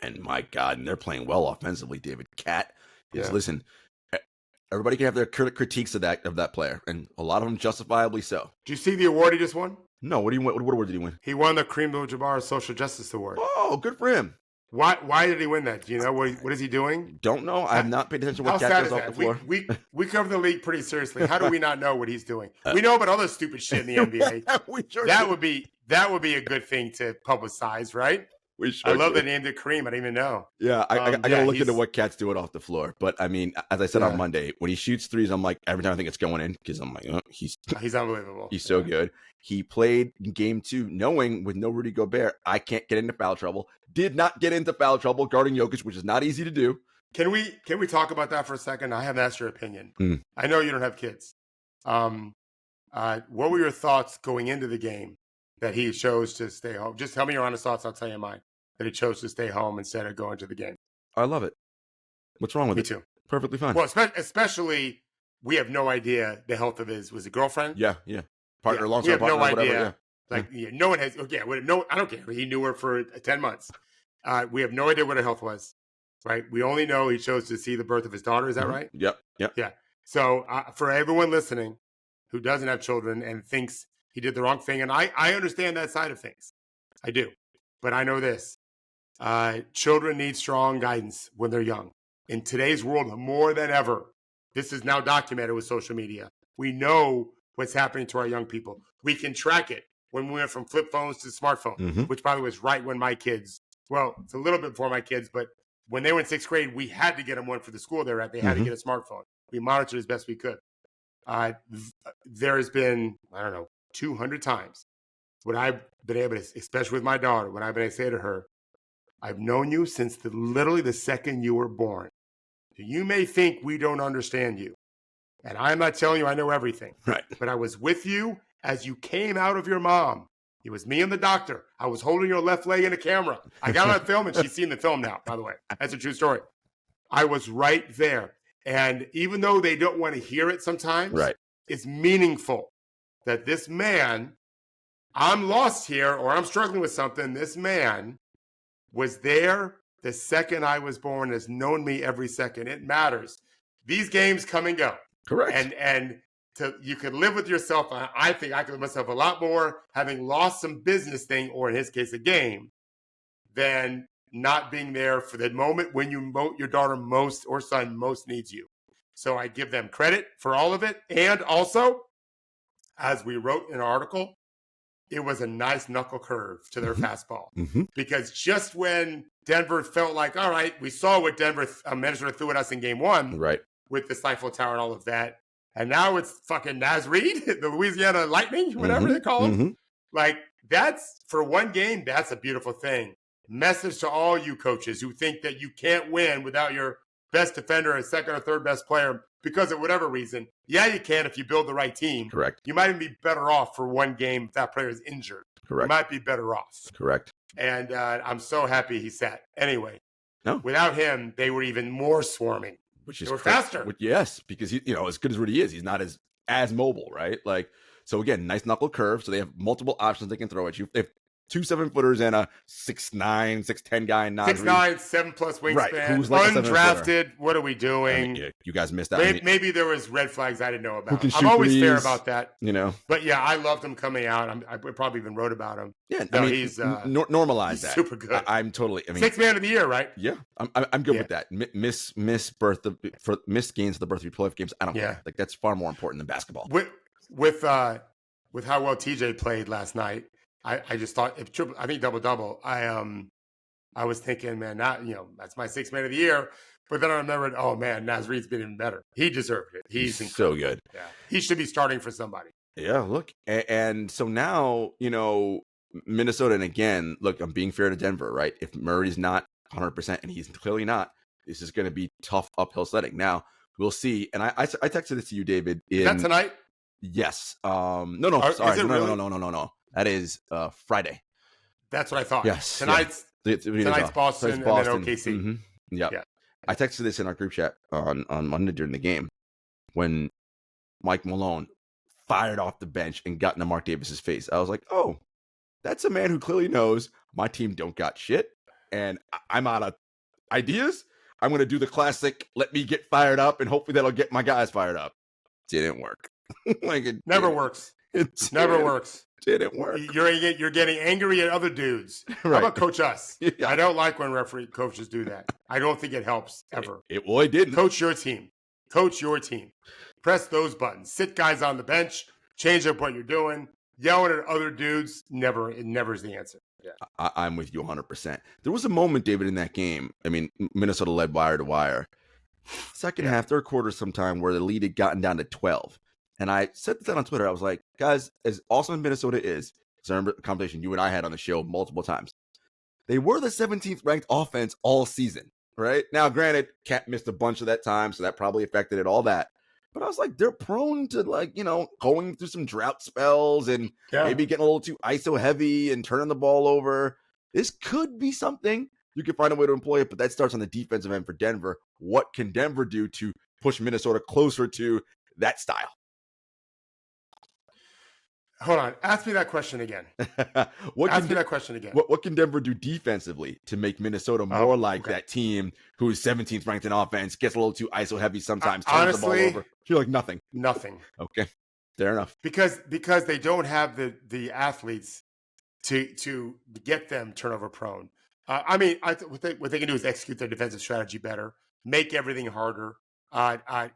And my God, and they're playing well offensively. David Cat is listen. Everybody can have their critiques of that player, and a lot of them justifiably so. Do you see the award he just won? No, what award did he win? He won the Kareem Abdul-Jabbar Social Justice Award. Oh, good for him. Why did he win that? Do you know what is he doing? Don't know. I have not paid attention to what Cat does off the floor. We cover the league pretty seriously. How do we not know what he's doing? We know about other stupid shit in the NBA. That would be a good thing to publicize, right? I love the name that Kareem. I didn't even know. Yeah, I gotta look into what Cat's doing off the floor. But I mean, as I said on Monday, when he shoots threes, I'm like, every time I think it's going in, because I'm like, he's unbelievable. He's so good. He played game 2 knowing with no Rudy Gobert, I can't get into foul trouble. Did not get into foul trouble guarding Jokic, which is not easy to do. Can we talk about that for a second? I haven't asked your opinion. I know you don't have kids. What were your thoughts going into the game that he chose to stay home? Just tell me your honest thoughts. I'll tell you mine. That he chose to stay home instead of going to the game. I love it. What's wrong with it? Me too. Perfectly fine. Well, especially we have no idea the health of his girlfriend. Yeah. Partner, long-term we have partner, no idea. whatever. Like no one has. Okay, no, I don't care. He knew her for 10 months. We have no idea what her health was. Right. We only know he chose to see the birth of his daughter. Is that right? Yep. Yeah. So for everyone listening who doesn't have children and thinks he did the wrong thing, and I understand that side of things. I do. But I know this. Children need strong guidance when they're young. In today's world, more than ever, this is now documented with social media. We know what's happening to our young people. We can track it when we went from flip phones to smartphone, which, by the way, was right when my kids, well, it's a little bit before my kids, but when they were in 6th grade, we had to get them one for the school they're at. They had to get a smartphone. We monitored as best we could. There's been, 200 times what I've been able to, especially with my daughter, when I've been able to say to her, I've known you since literally the second you were born. You may think we don't understand you. And I'm not telling you I know everything. Right. But I was with you as you came out of your mom. It was me and the doctor. I was holding your left leg in a camera. I got on film, and she's seen the film now, by the way. That's a true story. I was right there. And even though they don't want to hear it sometimes, it's meaningful that this man, I'm lost here or I'm struggling with something. This man was there the second I was born, has known me every second. It matters. These games come and go. Correct. And you can live with yourself. I think I can live with myself a lot more having lost some business thing, or in his case, a game, than not being there for the moment when your daughter most or son most needs you. So I give them credit for all of it. And also, as we wrote in our article, it was a nice knuckle curve to their fastball. Because just when Denver felt like, all right, we saw what Denver Minnesota threw at us in game 1 with the Stifle Tower and all of that. And now it's fucking Naz Reid, the Louisiana Lightning, whatever they call him. Like, that's, for one game, that's a beautiful thing. Message to all you coaches who think that you can't win without your best defender and second or third best player because of whatever reason. Yeah, you can if you build the right team. Correct. You might even be better off for one game if that player is injured. Correct. You might be better off. Correct. And I'm so happy he sat. Anyway, no. Without him, they were even more swarming. They were faster. Yes, because he, as good as Rudy is, he's not as mobile, right? Like, so again, nice knuckle curve. So they have multiple options they can throw at you. They have 2 7-footers and a 6'9", 6'10" guy. 6'9", 7+ wingspan. Right. Who's like undrafted. What are we doing? I mean, you guys missed out. Maybe there was red flags I didn't know about. I'm always fair about that. But yeah, I loved him coming out. I probably even wrote about him. Yeah, so he's normalize that. Super good. I'm totally. 6th man of the year, right? Yeah, I'm good with that. Miss games for the birth of your playoff games. I don't care. Like, that's far more important than basketball. With how well TJ played last night. I just thought I think double. I was thinking, man, that's my 6th man of the year. But then I remembered, oh man, Naz Reid's been even better. He deserved it. He's so good. Yeah, he should be starting for somebody. Yeah, look, and so now Minnesota, and again, look, I'm being fair to Denver, right? If Murray's not 100%, and he's clearly not, this is going to be tough uphill sledding. Now we'll see. And I texted this to you, David. Is that tonight? Yes. No. Is Sorry. it really? No. That is Friday. That's what I thought. Yes. Tonight's Boston, and then OKC. Mm-hmm. Yeah. I texted this in our group chat on Monday during the game when Mike Malone fired off the bench and got into Mark Davis's face. I was like, oh, that's a man who clearly knows my team don't got shit, and I'm out of ideas. I'm going to do the classic, let me get fired up, and hopefully that'll get my guys fired up. Didn't work. It never works. It never works. Didn't work. You're getting angry at other dudes. Right. How about coach us? Yeah. I don't like when referee coaches do that. I don't think it helps ever. It didn't. Coach your team. Coach your team. Press those buttons. Sit guys on the bench. Change up what you're doing. Yelling at other dudes. Never is the answer. Yeah. I'm with you 100%. There was a moment, David, in that game. I mean, Minnesota led wire to wire. Second half, third quarter sometime where the lead had gotten down to 12. And I said that on Twitter. I was like, guys, as awesome as Minnesota is, because I remember the conversation you and I had on the show multiple times, they were the 17th ranked offense all season, right? Now, granted, Cat missed a bunch of that time, so that probably affected it, all that. But I was like, they're prone to, going through some drought spells and maybe getting a little too ISO heavy and turning the ball over. This could be something. You can find a way to employ it, but that starts on the defensive end for Denver. What can Denver do to push Minnesota closer to that style? Hold on. Ask me that question again. What can Denver do defensively to make Minnesota more that team who's 17th ranked in offense, gets a little too ISO heavy sometimes, turns the ball over? You're like, nothing. Nothing. Okay. Fair enough. Because they don't have the athletes to get them turnover prone. What they can do is execute their defensive strategy better, make everything harder,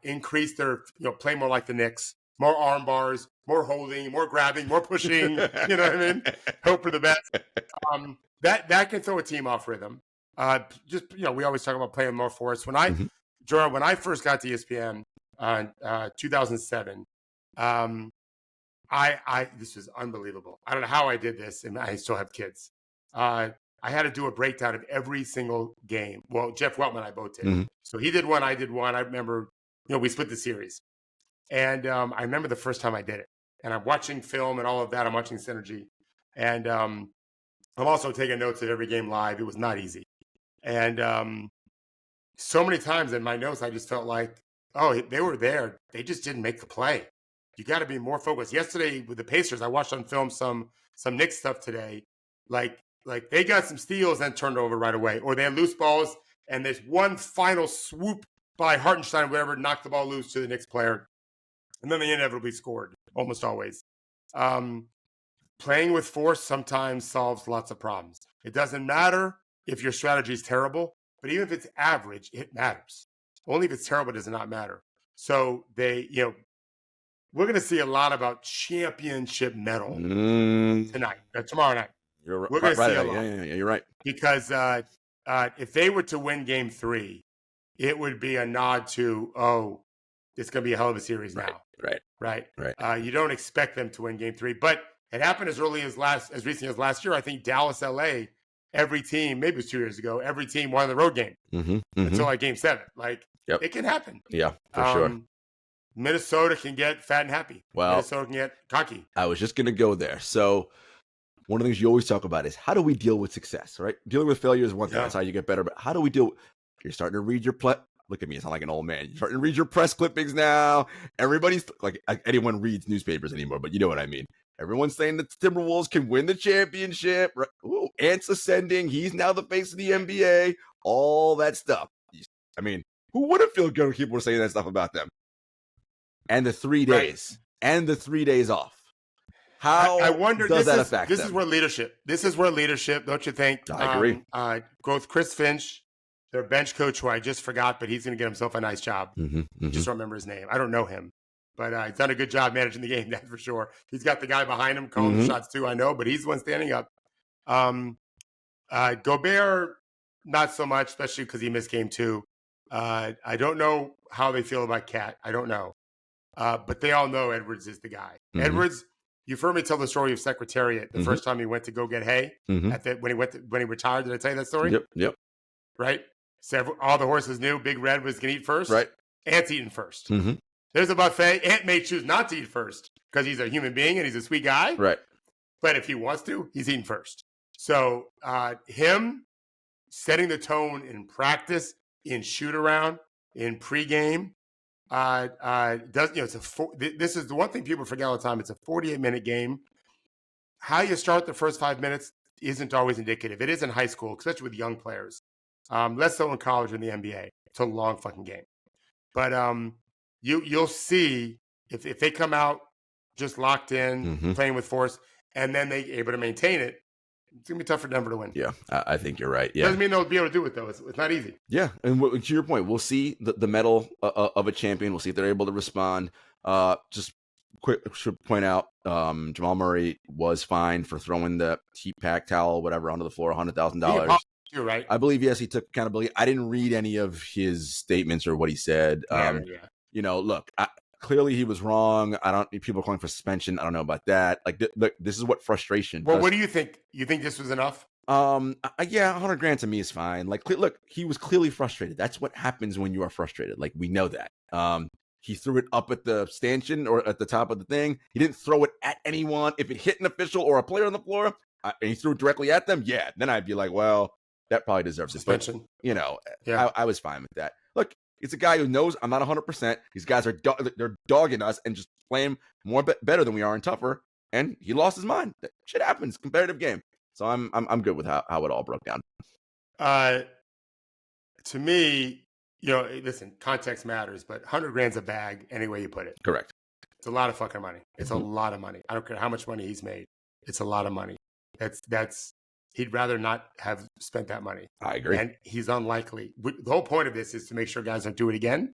increase their, play more like the Knicks. More arm bars, more holding, more grabbing, more pushing. You know what I mean? Hope for the best. That can throw a team off rhythm. We always talk about playing more for us. Jarod, when I first got to ESPN, 2007, this was unbelievable. I don't know how I did this, and I still have kids. I had to do a breakdown of every single game. Well, Jeff Weltman and I both did. Mm-hmm. So he did one, I did one. I remember, we split the series. And I remember the first time I did it. And I'm watching film and all of that. I'm watching Synergy. And I'm also taking notes at every game live. It was not easy. And so many times in my notes, I just felt like, they were there. They just didn't make the play. You got to be more focused. Yesterday with the Pacers, I watched on film some Knicks stuff today. Like they got some steals and turned over right away. Or they had loose balls, and there's one final swoop by Hartenstein, whatever, knocked the ball loose to the Knicks player. And then they inevitably scored, almost always. Playing with force sometimes solves lots of problems. It doesn't matter if your strategy is terrible, but even if it's average, it matters. Only if it's terrible does not matter. So we're going to see a lot about championship medal tomorrow night. You're right. We're going to see a lot. Yeah, you're right. Because if they were to win Game 3, it would be a nod to, it's going to be a hell of a series now. Right. You don't expect them to win Game 3, but it happened as recently as last year. I think Dallas, LA, every team, maybe it was 2 years ago, every team won the road game until Game 7. It can happen. Yeah, for sure. Minnesota can get fat and happy. Well, Minnesota can get cocky. I was just going to go there. So one of the things you always talk about is how do we deal with success, right? Dealing with failure is one thing. That's how you get better. But how do we deal? You're starting to read your Look at me, I sound like an old man. You're starting to read your press clippings now. Everybody's like anyone reads newspapers anymore, but you know what I mean. Everyone's saying that the Timberwolves can win the championship. Right? Ooh, Ant's ascending. He's now the face of the NBA. All that stuff. I mean, who wouldn't feel good if people were saying that stuff about them? And the 3 days. Right. And the 3 days off. How I wonder, does that affect them? This is where leadership, don't you think? I agree. Both Chris Finch, their bench coach, who I just forgot, but he's going to get himself a nice job. Just don't remember his name. I don't know him. But he's done a good job managing the game, that's for sure. He's got the guy behind him calling the shots too, I know, but he's the one standing up. Gobert, not so much, especially because he missed Game 2. I don't know how they feel about Cat. I don't know. But they all know Edwards is the guy. Edwards, you've heard me tell the story of Secretariat the first time he went to go get hay when he retired. Did I tell you that story? Yep. Right? So all the horses knew Big Red was going to eat first. Right. Ant's eating first. There's a buffet. Ant may choose not to eat first. because he's a human being and he's a sweet guy. Right. But if he wants to, he's eating first. So him setting the tone in practice, in shoot around, in pregame, this is the one thing people forget all the time. It's a 48-minute game. How you start the first 5 minutes isn't always indicative. It is in high school, especially with young players. Less so in college or in the NBA. It's a long fucking game. But you'll see if they come out just locked in, playing with force, and then they able to maintain it, it's going to be tough for Denver to win. Yeah, I think you're right. Yeah. Doesn't mean they'll be able to do it, though. It's not easy. Yeah, and to your point, we'll see the medal of a champion. We'll see if they're able to respond. Just quick, should point out, Jamal Murray was fined for throwing the heat pack towel, whatever, onto the floor, $100,000. You're right. I believe, yes, he took accountability. I didn't read any of his statements or what he said. Look, clearly he was wrong. People are calling for suspension. I don't know about that. Like, look, this is what frustration. Well, what do you think? You think this was enough? Yeah, $100,000 to me is fine. Like, look, he was clearly frustrated. That's what happens when you are frustrated. Like, we know that. He threw it up at the stanchion or at the top of the thing. He didn't throw it at anyone. If it hit an official or a player on the floor, and he threw it directly at them, yeah, then I'd be like, well, that probably deserves suspension. But, I was fine with that. Look, it's a guy who knows I'm not 100%. These guys are they're dogging us and just playing more better than we are and tougher. And he lost his mind. That shit happens. Competitive game. So I'm good with how it all broke down. To me, listen, context matters, but $100,000's a bag any way you put it. Correct. It's a lot of fucking money. It's a lot of money. I don't care how much money he's made. It's a lot of money. That's he'd rather not have spent that money. I agree. And he's unlikely. The whole point of this is to make sure guys don't do it again.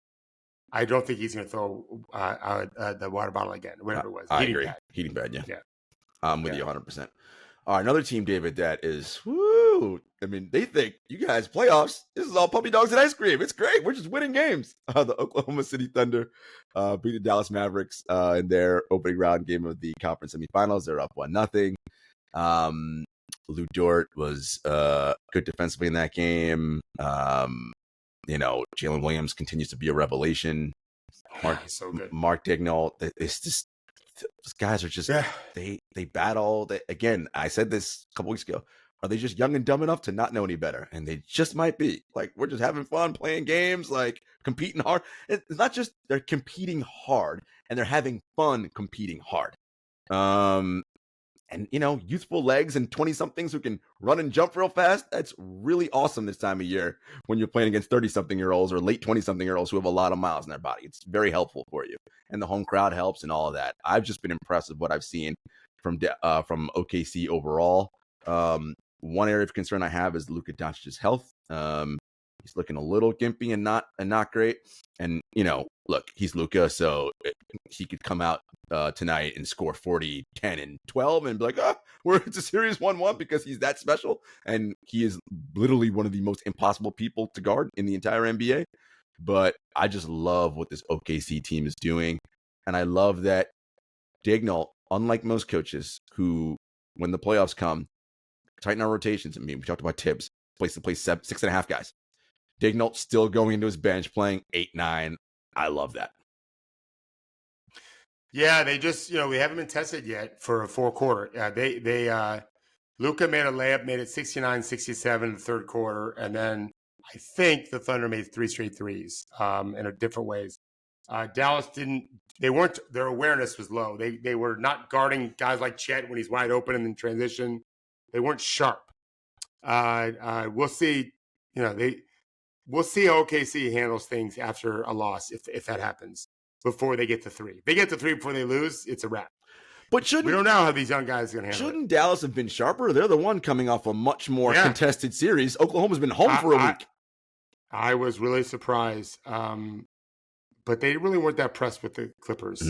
I don't think he's going to throw the water bottle again, whatever it was. I agree. Heating pad, yeah. I'm with you 100%. Another team, David, that is, woo. I mean, they think, you guys, playoffs, this is all puppy dogs and ice cream. It's great. We're just winning games. The Oklahoma City Thunder beat the Dallas Mavericks in their opening round game of the conference semifinals. They're up 1-0. Lou Dort was good defensively in that game. Jalen Williams continues to be a revelation. He's so good. Mark Daigneault, it's just, those guys are just, they battle. Again, I said this a couple weeks ago. Are they just young and dumb enough to not know any better? And they just might be. Like, we're just having fun playing games, like competing hard. It's not just they're competing hard, and they're having fun competing hard. And, youthful legs and 20-somethings who can run and jump real fast, that's really awesome this time of year when you're playing against 30-something-year-olds or late 20-something-year-olds who have a lot of miles in their body. It's very helpful for you. And the home crowd helps and all of that. I've just been impressed with what I've seen from OKC overall. One area of concern I have is Luka Doncic's health. He's looking a little gimpy and not great. And, look, he's Luka, so he could come out tonight and score 40, 10, and 12 and be like, it's a series 1-1 because he's that special. And he is literally one of the most impossible people to guard in the entire NBA. But I just love what this OKC team is doing. And I love that Daigneault, unlike most coaches who, when the playoffs come, tighten our rotations. I mean, we talked about Tibbs, place to play 6.5 guys. Daigneault still going into his bench, playing 8-9. I love that. Yeah, they just, we haven't been tested yet for a fourth quarter. Luka made a layup, made it 69-67 in the third quarter, and then I think the Thunder made 3 straight threes in different ways. Dallas didn't. Their awareness was low. They were not guarding guys like Chet when he's wide open and in transition. They weren't sharp. We'll see. We'll see how OKC handles things after a loss if that happens before they get to 3. If they get to 3 before they lose, it's a wrap. But we don't know how these young guys are going to handle it. Shouldn't Dallas have been sharper? They're the one coming off a much more contested series. Oklahoma's been home for a week. I was really surprised, but they really weren't that pressed with the Clippers. I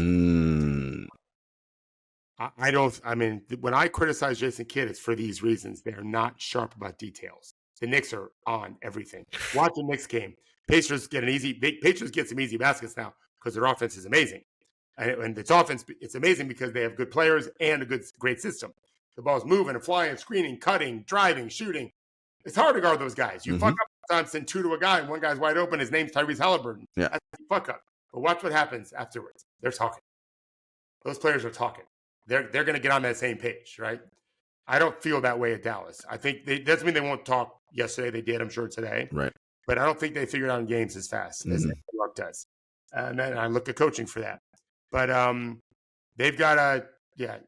mean, when I criticize Jason Kidd, it's for these reasons. They're not sharp about details. The Knicks are on everything. Watch the Knicks game. Pacers get some easy baskets now because their offense is amazing. And its offense, it's amazing because they have good players and a great system. The ball's moving and flying, screening, cutting, driving, shooting. It's hard to guard those guys. You fuck up sometimes, send 2 to a guy, and one guy's wide open. His name's Tyrese Halliburton. Yeah. That's a fuck up. But watch what happens afterwards. They're talking. those players are talking. They're going to get on that same page, right? I don't feel that way at Dallas. I think doesn't mean they won't talk yesterday. They did, I'm sure, today. Right. But I don't think they figured out games as fast as New York does. And then I look at coaching for that. But they've got to,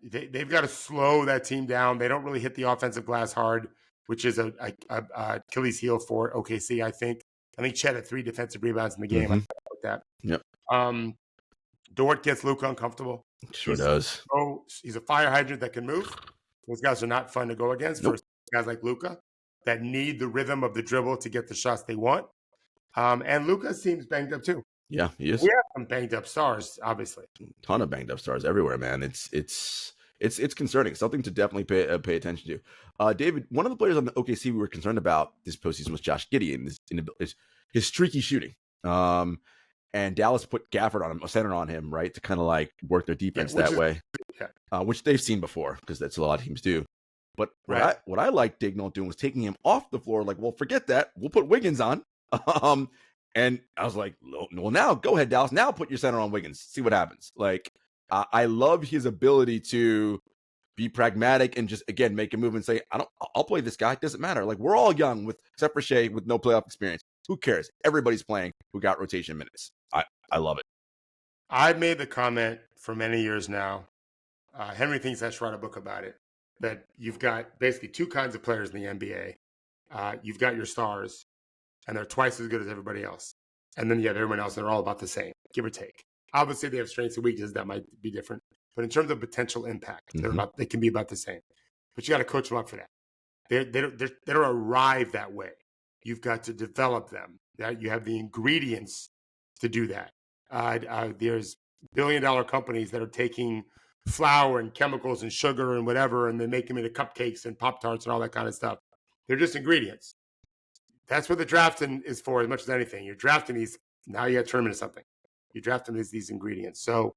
they've got to slow that team down. They don't really hit the offensive glass hard, which is a Achilles heel for OKC, I think. I think Chet had 3 defensive rebounds in the game. I like that. Yep. Dort gets Luka uncomfortable. Sure does. He's a fire hydrant that can move. Those guys are not fun to go against. For guys like Luka that need the rhythm of the dribble to get the shots they want. And Luka seems banged up too. Yeah, he is. We have some banged up stars, obviously. Ton of banged up stars everywhere, man. It's concerning. Something to definitely pay attention to. David, one of the players on the OKC we were concerned about this postseason was Josh Giddey and his streaky shooting. And Dallas put Gafford on him, center on him, right, to kind of like work their defense that way, which they've seen before because that's a lot of teams do. But what I like Dignall doing was taking him off the floor. Like, well, forget that. We'll put Wiggins on. And I was like, well, now go ahead, Dallas. Now put your center on Wiggins. See what happens. Like, I love his ability to be pragmatic and just, again, make a move and say, I'll play this guy. It doesn't matter. Like, we're all young except for Shea with no playoff experience. Who cares? Everybody's playing who got rotation minutes. I love it. I've made the comment for many years now. Henry thinks I should write a book about it. That you've got basically 2 kinds of players in the NBA. You've got your stars, and they're twice as good as everybody else. And then you have everyone else, and they're all about the same, give or take. Obviously, they have strengths and weaknesses that might be different. But in terms of potential impact, they can be about the same. But you got to coach them up for that. They don't arrive that way. You've got to develop them. You have the ingredients to do that. There's billion-dollar companies that are taking flour and chemicals and sugar and whatever, and they make them into cupcakes and Pop-Tarts and all that kind of stuff. They're just ingredients. That's what the drafting is for as much as anything. You're drafting these, now you got to turn them into something. You draft them as these ingredients. So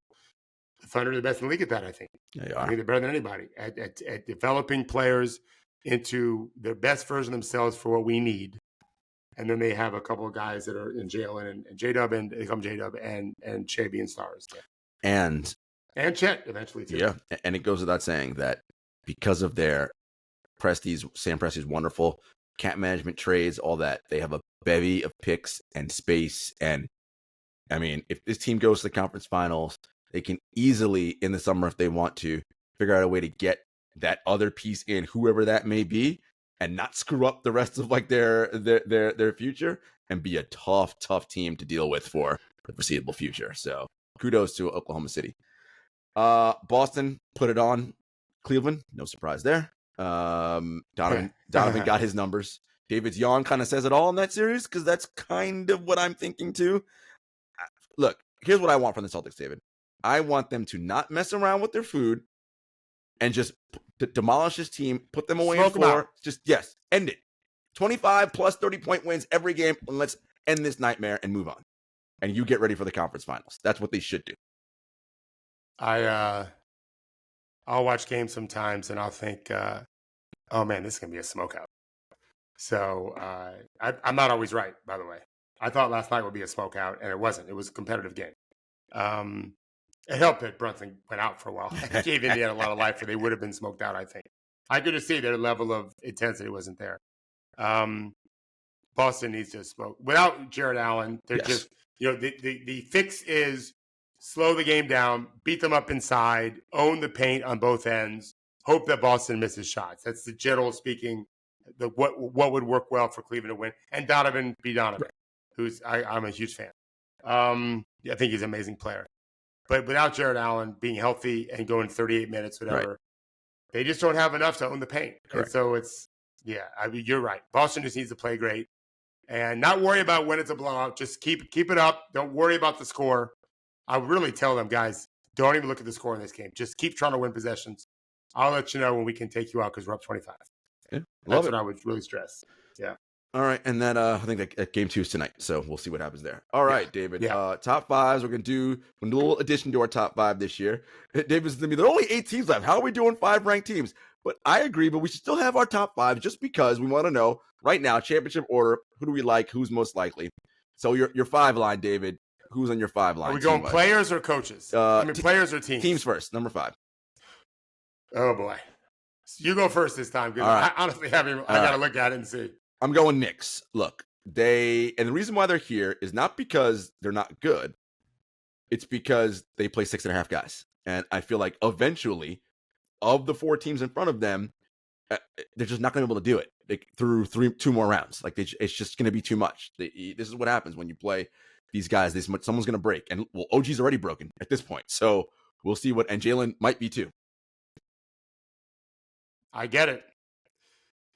the Thunder are the best in the league at that, I think. They I are. think they're better than anybody at developing players into their best version of themselves for what we need. And then they have a couple of guys that are in Jalen and J-Dub, and they come J-Dub and Shea being stars. And Chet eventually, too. Yeah, and it goes without saying that because of their Sam Presti's wonderful cap management trades, all that, they have a bevy of picks and space. And, I mean, if this team goes to the conference finals, they can easily, in the summer, if they want to, figure out a way to get that other piece in, whoever that may be, and not screw up the rest of like their future, and be a tough team to deal with for the foreseeable future. So kudos to Oklahoma City. Boston put it on Cleveland. No surprise there. Donovan got his numbers. David's yawn kind of says it all in that series because that's kind of what I'm thinking too. Look, here's what I want from the Celtics, David. I want them to not mess around with their food and just demolish this team, put them away in 4. Just, end it. 25 plus 30-point wins every game, and let's end this nightmare and move on. And you get ready for the conference finals. That's what they should do. I'll watch games sometimes, and I'll think, oh, man, this is going to be a smokeout. So I'm not always right, by the way. I thought last night would be a smokeout, and it wasn't. It was a competitive game. It helped that Brunson went out for a while. It gave Indiana a lot of life, or they would have been smoked out, I think. I could just see their level of intensity wasn't there. Boston needs to smoke. Without Jarrod Allen, they're just, the fix is slow the game down, beat them up inside, own the paint on both ends, hope that Boston misses shots. That's the general speaking, what would work well for Cleveland to win. And Donovan be Donovan, who's I'm a huge fan. I think he's an amazing player. But without Jarrod Allen being healthy and going 38 minutes, whatever, they just don't have enough to own the paint. And so it's, you're right. Boston just needs to play great and not worry about when it's a blowout. Just keep it up. Don't worry about the score. I would really tell them, guys, don't even look at the score in this game. Just keep trying to win possessions. I'll let you know when we can take you out because we're up 25. Yeah, That's what I would really stress. Yeah. All right, and then I think that game 2 is tonight, so we'll see what happens there. All right, David. Top 5s. We're gonna do a little addition to our top 5 this year. David's gonna be there are only 8 teams left. How are we doing 5 ranked teams? But I agree, but we should still have our top 5 just because we want to know right now championship order. Who do we like? Who's most likely? So your 5 line, David. who's on your 5 line? Are we going team-wise? players or coaches? Players or teams? Teams first, number 5. Oh, boy. You go first this time because Right. I honestly haven't. I got to look at it and see. I'm going Knicks. Look, and the reason why they're here is not because they're not good. It's because they play 6.5 guys. And I feel like eventually, of the 4 teams in front of them, they're just not going to be able to do it through 2 more rounds. Like it's just going to be too much. This is what happens when you play these guys. Someone's going to break, and OG's already broken at this point. So we'll see and Jalen might be too. I get it.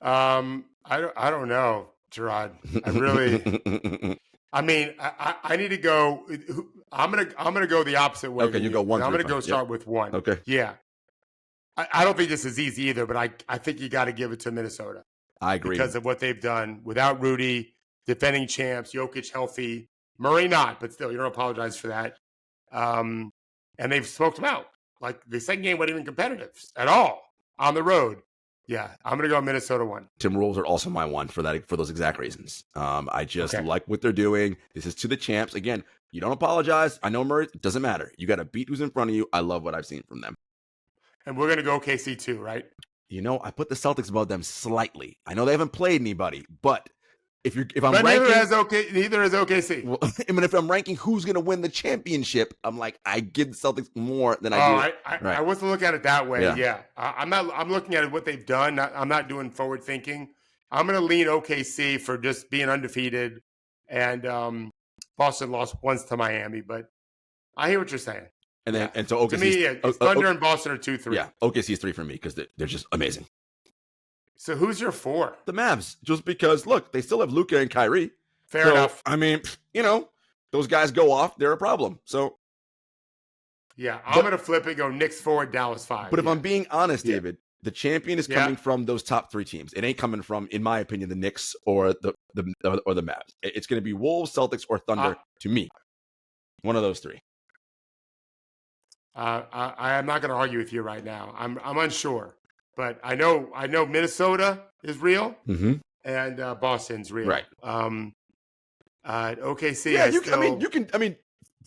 I don't know, Jarod. I really. I mean, I need to go. I'm gonna go the opposite way. Okay, you go 1. I'm gonna go start with 1. Okay. Yeah. I don't think this is easy either, but I think you got to give it to Minnesota. I agree. Because of what they've done without Rudy, defending champs, Jokic healthy, Murray not, but still, you don't apologize for that. And they've smoked them out. Like the second game wasn't even competitive at all on the road. Yeah, I'm going to go Minnesota 1. Timberwolves are also my 1 for those exact reasons. I just like what they're doing. This is to the champs. Again, you don't apologize. I know Murray. It doesn't matter. You got to beat who's in front of you. I love what I've seen from them. And we're going to go OKC too, right? I put the Celtics above them slightly. I know they haven't played anybody, but if I'm but ranking, neither is OKC. Well, I mean, if I'm ranking who's going to win the championship, I'm like, I give the Celtics more than I do. I wasn't looking at it that way. Yeah. I'm not. I'm looking at what they've done. I'm not doing forward thinking. I'm going to lean OKC for just being undefeated, and Boston lost once to Miami. But I hear what you're saying. And then, and so OKC, to me, Thunder and Boston are 2-3. Yeah, OKC is 3 for me because they're just amazing. So who's your 4? The Mavs, just because look, they still have Luka and Kyrie. Fair enough. I mean, those guys go off, they're a problem. So yeah, I'm going to flip it. Go Knicks 4, Dallas 5. But if I'm being honest, David, the champion is coming from those top 3 teams. It ain't coming from, in my opinion, the Knicks or the Mavs. It's going to be Wolves, Celtics, or Thunder to me. One of those 3. I am not going to argue with you right now. I'm unsure, but I know Minnesota is real and Boston's real. Right. OKC. Yeah, you can.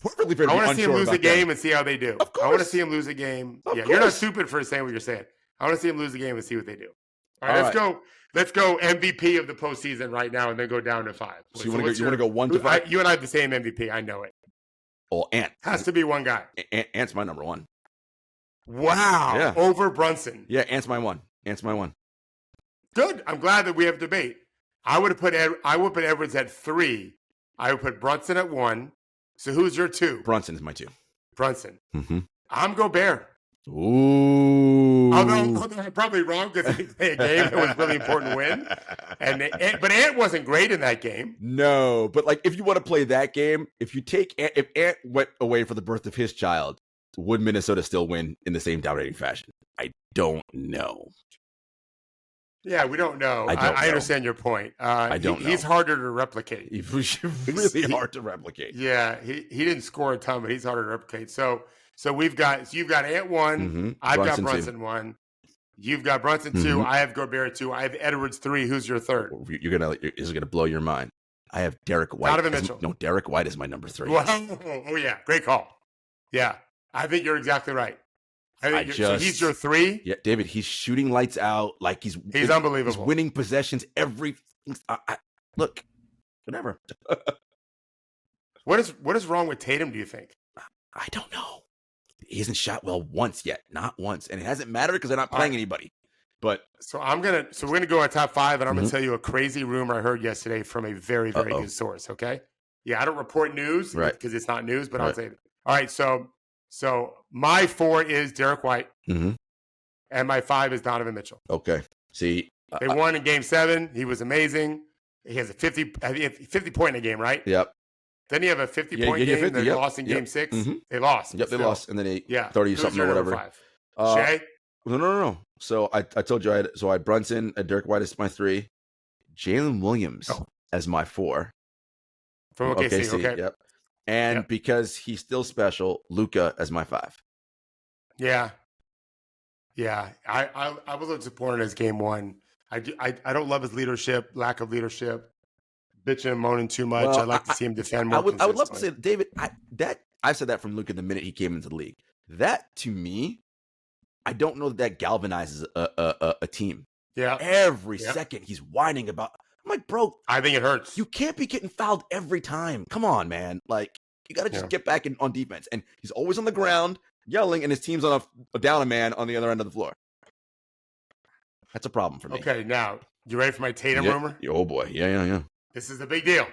Perfectly fair. I want to see them lose a game and see how they do. Of course. I want to see them lose a game. You're not stupid for saying what you're saying. I want to see them lose a game and see what they do. All right, let's go MVP of the postseason right now, and then go down to 5. So you want to go 1 to 5? You and I have the same MVP. I know it. Well, Ant has to be one guy. Ant's my number 1. Wow. Yeah. Over Brunson. Yeah, Ant's my 1. Ant's my 1. Good. I'm glad that we have debate. I would put Edwards at 3. I would put Brunson at 1. So who's your 2? Brunson is my 2. Brunson. Mm-hmm. I'm Gobert. Ooh. Although I'm probably wrong because he played a game that was really important to win. But Ant wasn't great in that game. No, but like if you want to play that game, if Ant went away for the birth of his child, would Minnesota still win in the same dominating fashion? I don't know. Yeah, we don't know. I understand your point. I don't know. He's harder to replicate. He's really hard to replicate. Yeah, he didn't score a ton, but he's harder to replicate. So you've got Ant 1. Mm-hmm. I've got Brunson 1. You've got Brunson 2. Mm-hmm. I have Gobert 2. I have Edwards 3. Who's your 3rd? This is gonna blow your mind. I have Derek White. Donovan Mitchell. No, Derek White is my number 3. Oh yeah, great call. Yeah, I think you're exactly right. So he's your 3? Yeah, David, he's shooting lights out. Like he's unbelievable. He's winning possessions every. Look, whatever. What is wrong with Tatum, do you think? I don't know. He hasn't shot well once yet. Not once. And it hasn't mattered because they're not playing anybody. But so we're gonna go on top 5, and I'm gonna tell you a crazy rumor I heard yesterday from a very, very good source. Okay. Yeah, I don't report news because it's not news, but I'll say it. All right, so my 4 is Derek White, and my 5 is Donovan Mitchell. Okay. See, they won in Game 7. He was amazing. He has a 50 point in a game, right? Yep. Then you have a 50-point game. 50, they lost in Game 6. Mm-hmm. They lost. Yep, they lost, and then 30 something or whatever. 5? Shay? No. So I told you I had Brunson, Derek White as my 3, Jalen Williams as my 4. From OKC. Okay. Yep. And because he's still special, Luka as my 5. Yeah. Yeah. I was disappointed as Game 1. I don't love his lack of leadership. bitching and moaning too much. Well, I'd like to see him defend more. I would love to say, consistently. David, I said that from Luka the minute he came into the league. That to me, I don't know that galvanizes a team. Yeah. Every second he's whining about. I'm like, bro, I think it hurts. you can't be getting fouled every time. Come on, man. Like, you got to just get back on defense. And he's always on the ground yelling, and his team's on down a man on the other end of the floor. That's a problem for me. Okay, now, you ready for my Tatum rumor? Oh, boy. Yeah. This is a big deal.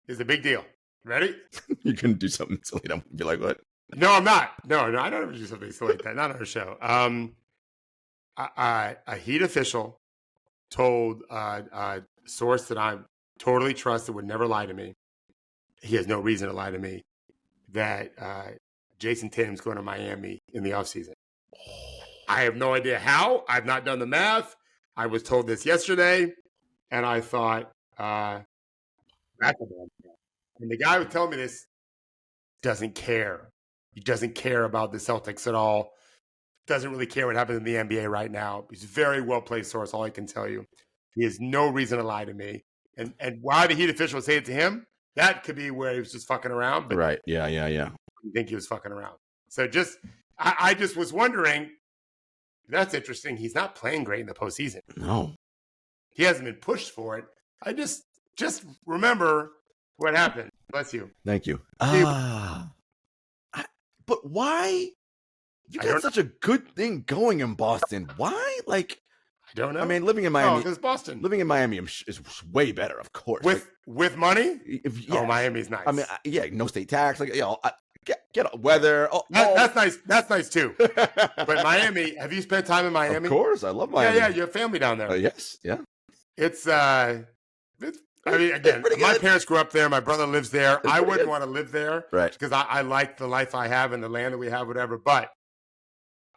This is a big deal. Ready? You can do something silly. I'm be like, what? No, I'm not. No, I don't ever do something silly like that. Not on our show. A Heat official told a source that I totally trust that would never lie to me. He has no reason to lie to me. That Jason Tatum's going to Miami in the offseason. I have no idea how. I've not done the math. I was told this yesterday, and I thought, and the guy who told me this doesn't care. He doesn't care about the Celtics at all. Doesn't really care what happens in the NBA right now. He's a very well-placed source, all I can tell you. He has no reason to lie to me. And why the Heat official say it to him, that could be where he was just fucking around. But Right. Yeah. I think he was fucking around. So I just was wondering, that's interesting. He's not playing great in the postseason. No. He hasn't been pushed for it. I just remember what happened. Bless you. Thank you. But why? You got such a good thing going in Boston. Why? Like, I don't know. I mean, living in Miami. because Boston. Living in Miami is way better, of course. With money? Oh, Miami's nice. I mean, no state tax. Like, get weather. That's nice. That's nice too. But Miami, have you spent time in Miami? Of course, I love Miami. Yeah, you have family down there. Yes, yeah. It's I mean, again, my parents grew up there. My brother lives there. I wouldn't want to live there, right? Because I like the life I have and the land that we have, whatever. But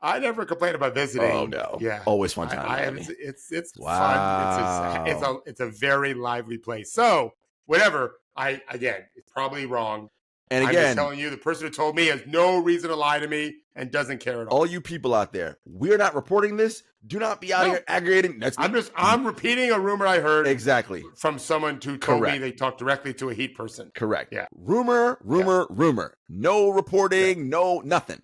I never complain about visiting. Oh no, yeah, always fun time. It's wow. fun. It's a very lively place. So whatever. It's probably wrong. And I'm again, just telling you, the person who told me has no reason to lie to me and doesn't care at all. All you people out there, we're not reporting this. Do not be out here aggregating. I'm repeating a rumor I heard exactly from someone who told me they talked directly to a Heat person. Correct. Yeah. Rumor. No reporting. No nothing.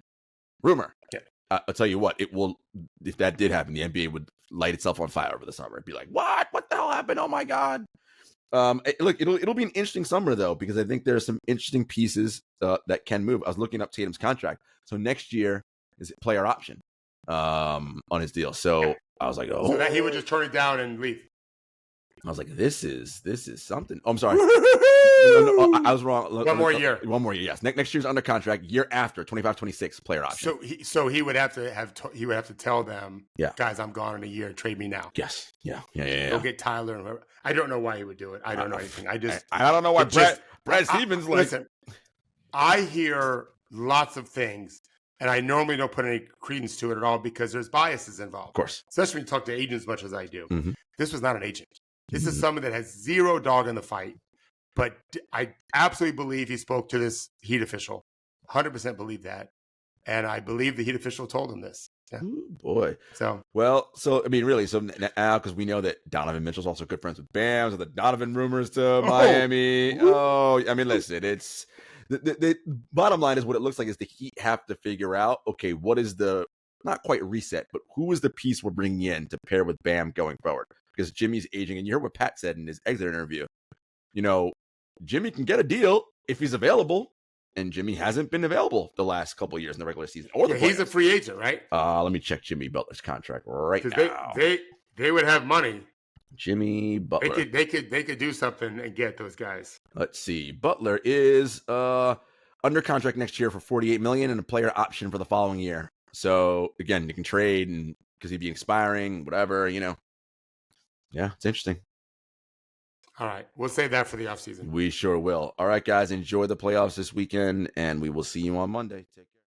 Rumor. Yeah. I'll tell you what. It will. If that did happen, the NBA would light itself on fire over the summer. It'd be like, what? What the hell happened? Oh my god. Look, it'll be an interesting summer though, because I think there's some interesting pieces that can move. I was looking up Tatum's contract. So next year is player option on his deal. So I was like, so that he would just turn it down and leave. I was like, this is something. Oh, I'm sorry. No, I was wrong. One more year. Yes. Next year's under contract. Year after 25-26 player option. So he would have to tell them, guys, I'm gone in a year. Trade me now. Yes. Yeah. Go get Tyler. I don't know why he would do it. I don't know anything. I don't know why Brad Stevens listen. I hear lots of things, and I normally don't put any credence to it at all because there's biases involved. Of course. Especially when you talk to agents as much as I do. Mm-hmm. This was not an agent. This is someone that has zero dog in the fight. But I absolutely believe he spoke to this Heat official. 100% believe that. And I believe the Heat official told him this. Yeah. Ooh, boy. So I mean, really, so now, because we know that Donovan Mitchell's also good friends with Bam, so the Donovan rumors to Miami. I mean, listen, it's the bottom line is what it looks like is the Heat have to figure out, okay, what is the, not quite reset, but who is the piece we're bringing in to pair with Bam going forward? Because Jimmy's aging, and you heard what Pat said in his exit interview. Jimmy can get a deal if he's available, and Jimmy hasn't been available the last couple of years in the regular season. He's a free agent, right? Let me check Jimmy Butler's contract right now. They would have money. Jimmy Butler. They could do something and get those guys. Let's see. Butler is under contract next year for $48 million and a player option for the following year. So again, you can trade and because he'd be expiring, whatever. Yeah, it's interesting. All right. We'll save that for the offseason. We sure will. All right, guys. Enjoy the playoffs this weekend, and we will see you on Monday. Take care.